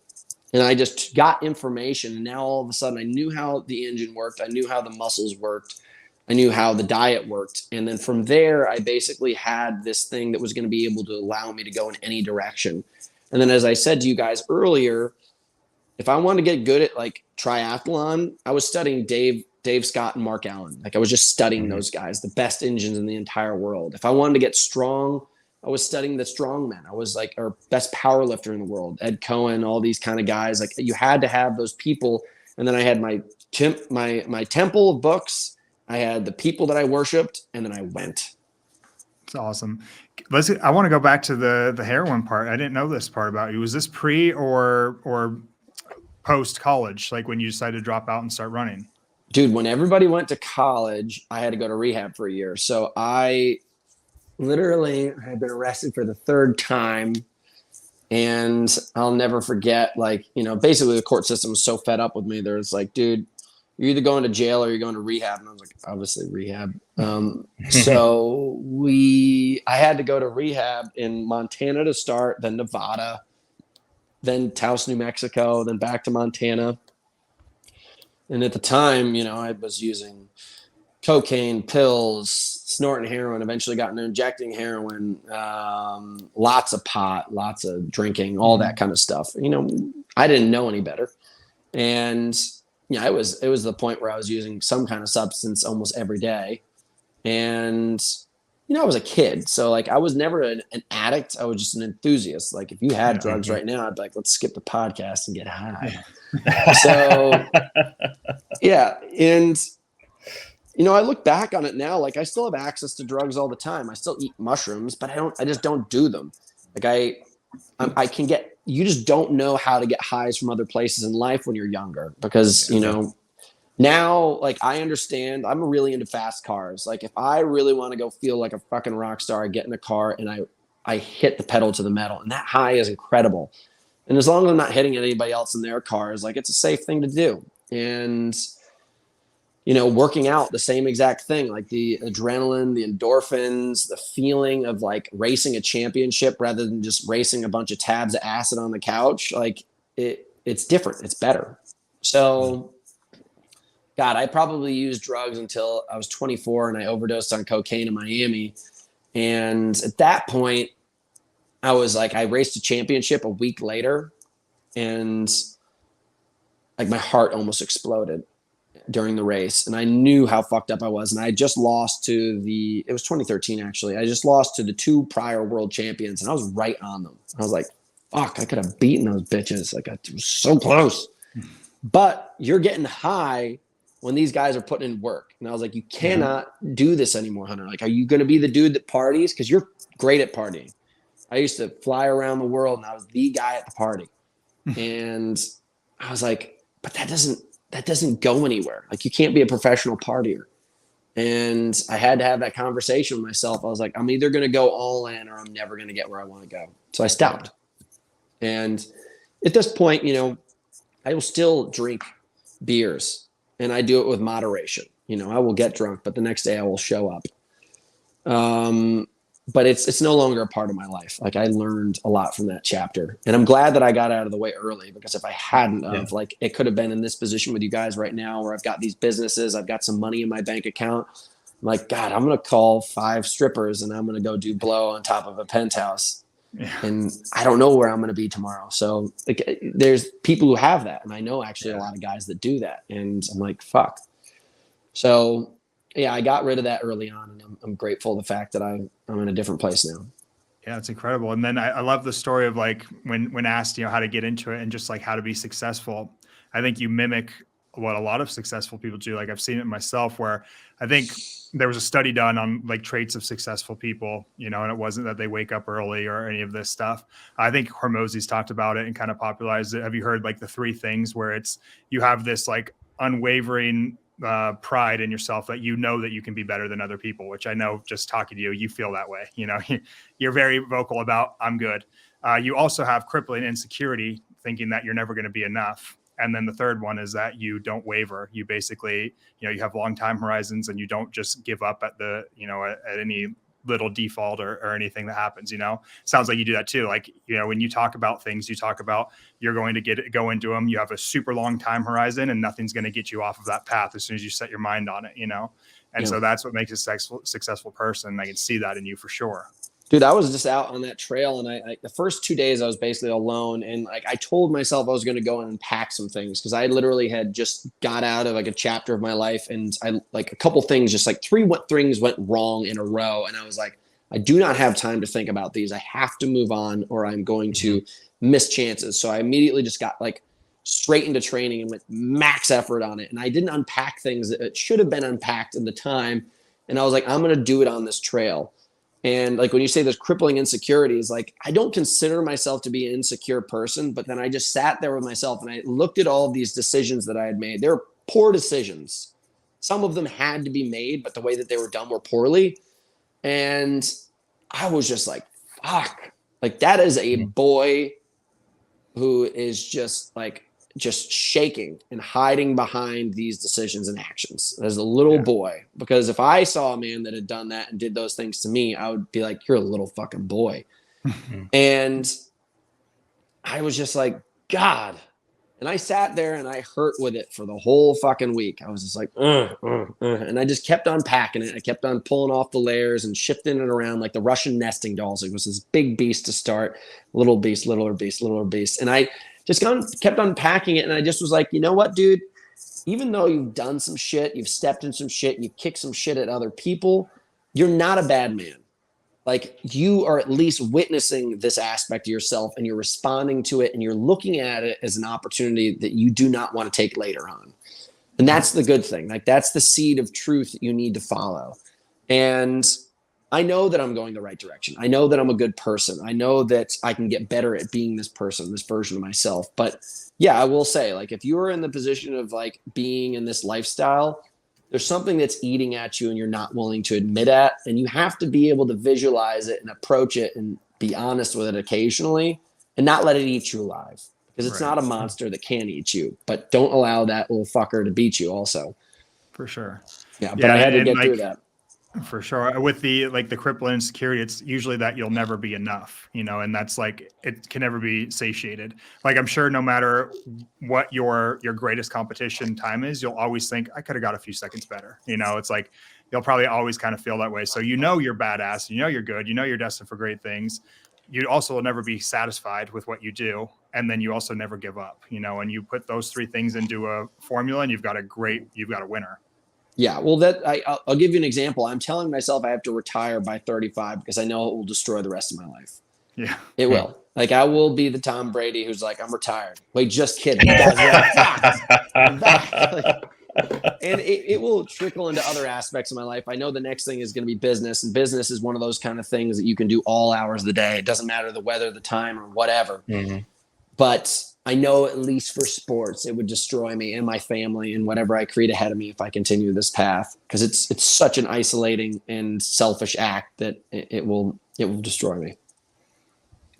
And I just got information. And now all of a sudden I knew how the engine worked. I knew how the muscles worked. I knew how the diet worked. And then from there, I basically had this thing that was going to be able to allow me to go in any direction. And then as I said to you guys earlier, if I wanted to get good at like triathlon, I was studying Dave Scott and Mark Allen. Like I was just studying those guys, the best engines in the entire world. If I wanted to get strong, I was studying the strongmen. I was like our best power lifter in the world, Ed Cohen, all these kind of guys. Like you had to have those people. And then I had my temple of books. I had the people that I worshiped, and then I went. It's awesome. I want to go back to the heroin part. I didn't know this part about you. Was this pre or post college? Like when you decided to drop out and start running? Dude, when everybody went to college, I had to go to rehab for a year. So I literally had been arrested for the third time. And I'll never forget, basically the court system was so fed up with me. There was like, dude, you're either going to jail or you're going to rehab. And I was like, obviously rehab. So I had to go to rehab in Montana to start, then Nevada, then Taos, New Mexico, then back to Montana. And at the time, I was using cocaine, pills, snorting heroin, eventually got into injecting heroin, lots of pot, lots of drinking, all that kind of stuff. I didn't know any better. And it was the point where I was using some kind of substance almost every day. And, I was a kid. So like, I was never an addict. I was just an enthusiast. Like if you had drugs right now, I'd be like, let's skip the podcast and get high. So yeah. And, I look back on it now, like I still have access to drugs all the time. I still eat mushrooms, but I just don't do them. Like I can get, you just don't know how to get highs from other places in life when you're younger because, now, like, I understand. I'm really into fast cars. Like, if I really want to go feel like a fucking rock star, I get in a car and I hit the pedal to the metal. And that high is incredible. And as long as I'm not hitting anybody else in their cars, like, it's a safe thing to do. And, working out, the same exact thing. Like, the adrenaline, the endorphins, the feeling of, like, racing a championship rather than just racing a bunch of tabs of acid on the couch. Like, it's different. It's better. So... God, I probably used drugs until I was 24 and I overdosed on cocaine in Miami. And at that point, I was like, I raced a championship a week later and like my heart almost exploded during the race. And I knew how fucked up I was. And I just lost to it was 2013 actually. I just lost to the two prior world champions and I was right on them. I was like, fuck, I could have beaten those bitches. Like, I was so close. But you're getting high when these guys are putting in work. And I was like, you cannot do this anymore, Hunter. Like, are you going to be the dude that parties? Because you're great at partying. I used to fly around the world and I was the guy at the party. And I was like, but that doesn't go anywhere. Like, you can't be a professional partier. And I had to have that conversation with myself. I was like, I'm either going to go all in or I'm never going to get where I want to go. So I stopped. And at this point, you know, I will still drink beers and I do it with moderation. You know, I will get drunk, but the next day I will show up. But it's no longer a part of my life. Like, I learned a lot from that chapter, and I'm glad that I got out of the way early, because if I hadn't of, like, it could have been in this position with you guys right now, where I've got these businesses, I've got some money in my bank account. I'm like, God, I'm going to call 5 strippers and I'm going to go do blow on top of a penthouse. Yeah. And I don't know where I'm going to be tomorrow. So, like, there's people who have that. And I know actually a lot of guys that do that. And I'm like, fuck. So yeah, I got rid of that early on, and I'm grateful the fact that I'm in a different place now. Yeah, it's incredible. And then I love the story of, like, when asked, you know, how to get into it and just like how to be successful. I think you mimic what a lot of successful people do. Like, I've seen it myself, where I think there was a study done on, like, traits of successful people, you know, and it wasn't that they wake up early or any of this stuff. I think Hormozy's talked about it and kind of popularized it. Have you heard, like, the 3 things where it's, you have this, like, unwavering pride in yourself that you know that you can be better than other people, which I know just talking to you feel that way. You know, you're very vocal about, I'm good. You also have crippling insecurity, thinking that you're never going to be enough. And then the third one is that you don't waver. You basically, you know, you have long time horizons, and you don't just give up at the, you know, at any little default or anything that happens. You know, sounds like you do that too. Like, you know, when you talk about things, you talk about you're going to go into them. You have a super long time horizon, and nothing's going to get you off of that path as soon as you set your mind on it, you know? And so that's what makes a successful person. I can see that in you for sure. Dude, I was just out on that trail, and I the first 2 days I was basically alone, and, like, I told myself I was going to go and pack some things, because I literally had just got out of, like, a chapter of my life, and I, like, a couple things, just like 3 things went wrong in a row, and I was like, I do not have time to think about these. I have to move on, or I'm going to miss chances. So I immediately just got, like, straight into training and went max effort on it, and I didn't unpack things that should have been unpacked in the time, and I was like, I'm going to do it on this trail. And, like, when you say there's crippling insecurities, like, I don't consider myself to be an insecure person, but then I just sat there with myself and I looked at all of these decisions that I had made. They were poor decisions. Some of them had to be made, but the way that they were done were poorly. And I was just like, fuck, like, that is a boy who is just shaking and hiding behind these decisions and actions as a little boy. Because if I saw a man that had done that and did those things to me, I would be like, you're a little fucking boy. And I was just like, God. And I sat there and I hurt with it for the whole fucking week. I was just like, and I just kept on packing it. I kept on pulling off the layers and shifting it around like the Russian nesting dolls. It was this big beast to start, little beast, littler beast, littler beast. And I just kept unpacking it. And I just was like, you know what, dude, even though you've done some shit, you've stepped in some shit, you've kicked some shit at other people, you're not a bad man. Like, you are at least witnessing this aspect of yourself, and you're responding to it, and you're looking at it as an opportunity that you do not want to take later on. And that's the good thing. Like, that's the seed of truth that you need to follow. And I know that I'm going the right direction. I know that I'm a good person. I know that I can get better at being this person, this version of myself. But yeah, I will say, like, if you're in the position of, like, being in this lifestyle, there's something that's eating at you and you're not willing to admit it. And you have to be able to visualize it and approach it and be honest with it occasionally and not let it eat you alive, because it's not a monster that can eat you, but don't allow that little fucker to beat you also. For sure. Yeah. But I had to get through that. For sure. With the crippling insecurity, it's usually that you'll never be enough, you know, and that's like, it can never be satiated. Like, I'm sure no matter what your greatest competition time is, you'll always think, I could have got a few seconds better. You know, it's like, you'll probably always kind of feel that way. So, you know, you're badass, you know, you're good, you know, you're destined for great things. You also will never be satisfied with what you do. And then you also never give up, you know, and you put those 3 things into a formula and you've got a winner. Yeah, well, I'll give you an example. I'm telling myself I have to retire by 35 because I know it will destroy the rest of my life. Yeah. It will. Like, I will be the Tom Brady who's like, I'm retired. Wait, just kidding. You guys are like, fuck, I'm back. And it will trickle into other aspects of my life. I know the next thing is going to be business, and business is one of those kind of things that you can do all hours of the day. It doesn't matter the weather, the time, or whatever. But I know, at least for sports, it would destroy me and my family and whatever I create ahead of me if I continue this path, because it's such an isolating and selfish act that it will destroy me.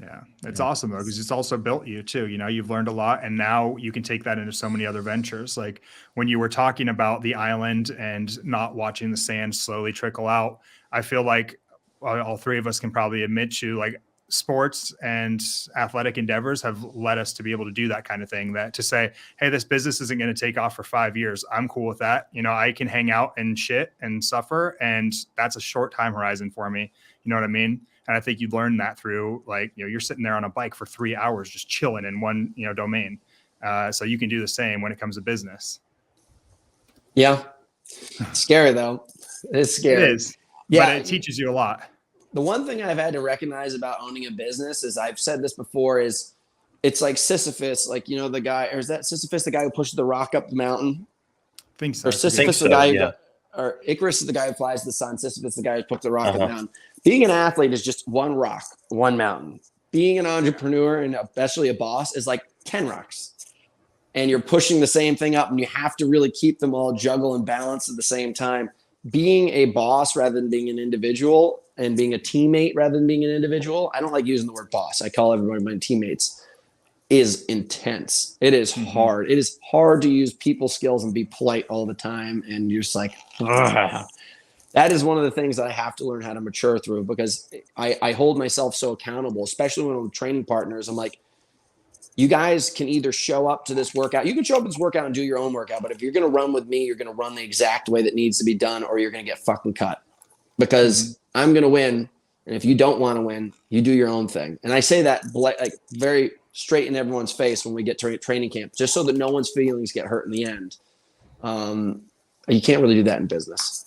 Yeah, it's awesome though, because it's also built you too. You know, you've learned a lot, and now you can take that into so many other ventures. Like when you were talking about the island and not watching the sand slowly trickle out, I feel like all three of us can probably admit to, like, sports and athletic endeavors have led us to be able to do that kind of thing, that to say, hey, this business isn't going to take off for 5 years. I'm cool with that. You know, I can hang out and shit and suffer, and that's a short time horizon for me. You know what I mean? And I think you learn that through, like, you know, you're sitting there on a bike for 3 hours just chilling in one, you know, domain. So you can do the same when it comes to business. Yeah. Scary though. It's scary. It is. Yeah. But it teaches you a lot. The one thing I've had to recognize about owning a business is, I've said this before, is it's like Sisyphus, like, you know, the guy, or is that Sisyphus, the guy who pushes the rock up the mountain? I think so. Or Sisyphus, the guy or Icarus is the guy who flies to the sun. Sisyphus, the guy who puts the rock up the mountain. Being an athlete is just one rock, one mountain. Being an entrepreneur, and especially a boss, is like 10 rocks. And you're pushing the same thing up, and you have to really keep them all juggle and balance at the same time. Being a boss rather than being an individual, and being a teammate rather than being an individual, I don't like using the word boss. I call everybody my teammates, is intense. It is hard. It is hard to use people skills and be polite all the time. And you're just like, ugh. That is one of the things that I have to learn how to mature through, because I hold myself so accountable, especially when I'm with training partners. I'm like, you guys can either show up to this workout. You can show up to this workout and do your own workout. But if you're going to run with me, you're going to run the exact way that needs to be done, or you're going to get fucking cut, because I'm going to win. And if you don't want to win, you do your own thing. And I say that like very straight in everyone's face when we get to training camp, just so that no one's feelings get hurt in the end. You can't really do that in business.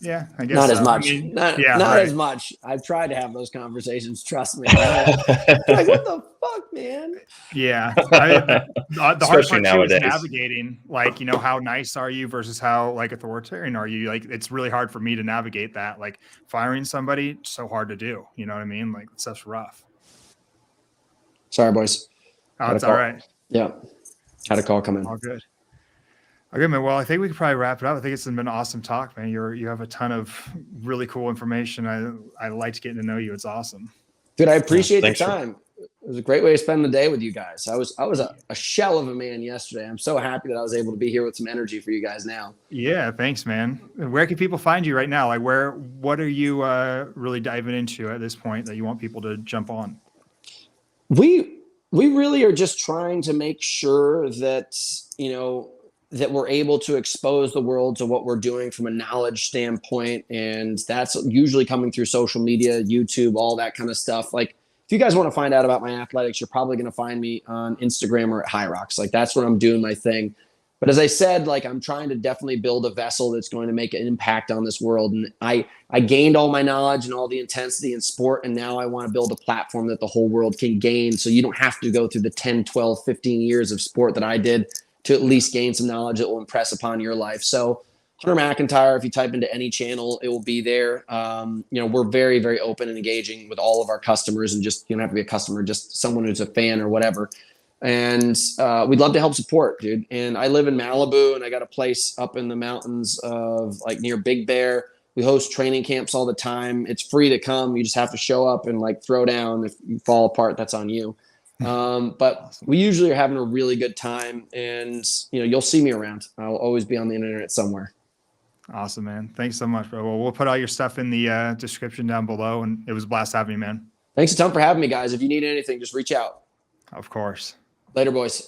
Yeah, I guess not so. as much. I mean, not as much. I've tried to have those conversations. Trust me. Like, what the fuck, man? Yeah, the hard part too nowadays is navigating. Like, you know, how nice are you versus how, like, authoritarian are you? Like, it's really hard for me to navigate that. Like, firing somebody, so hard to do. You know what I mean? Like, stuff's rough. Sorry, boys. Oh, it's all right. Yeah, had a call come in. All good. Okay, man. Well, I think we could probably wrap it up. I think it's been an awesome talk, man. You have a ton of really cool information. I liked getting to know you. It's awesome. Dude, I appreciate the time. It was a great way to spend the day with you guys. I was a shell of a man yesterday. I'm so happy that I was able to be here with some energy for you guys now. Yeah, thanks, man. Where can people find you right now? Like, what are you really diving into at this point that you want people to jump on? We really are just trying to make sure that, you know, that we're able to expose the world to what we're doing from a knowledge standpoint. And that's usually coming through social media, YouTube, all that kind of stuff. Like, if you guys want to find out about my athletics, you're probably going to find me on Instagram or at High Rocks. Like, that's where I'm doing my thing. But as I said, like, I'm trying to definitely build a vessel that's going to make an impact on this world. And I gained all my knowledge and all the intensity in sport. And now I want to build a platform that the whole world can gain. So you don't have to go through the 10, 12, 15 years of sport that I did to at least gain some knowledge that will impress upon your life. So Hunter McIntyre, if you type into any channel, it will be there. You know, we're very, very open and engaging with all of our customers, and just, you don't have to be a customer, just someone who's a fan or whatever. And we'd love to help support, dude. And I live in Malibu, and I got a place up in the mountains of, like, near Big Bear. We host training camps all the time. It's free to come. You just have to show up and, like, throw down. If you fall apart, that's on you. But we usually are having a really good time, and, you know, you'll see me around. I'll always be on the internet somewhere. Awesome, man. Thanks so much, bro. Well, we'll put all your stuff in the description down below, and it was a blast having you, man. Thanks a ton for having me, guys. If you need anything, just reach out. Of course. Later, boys.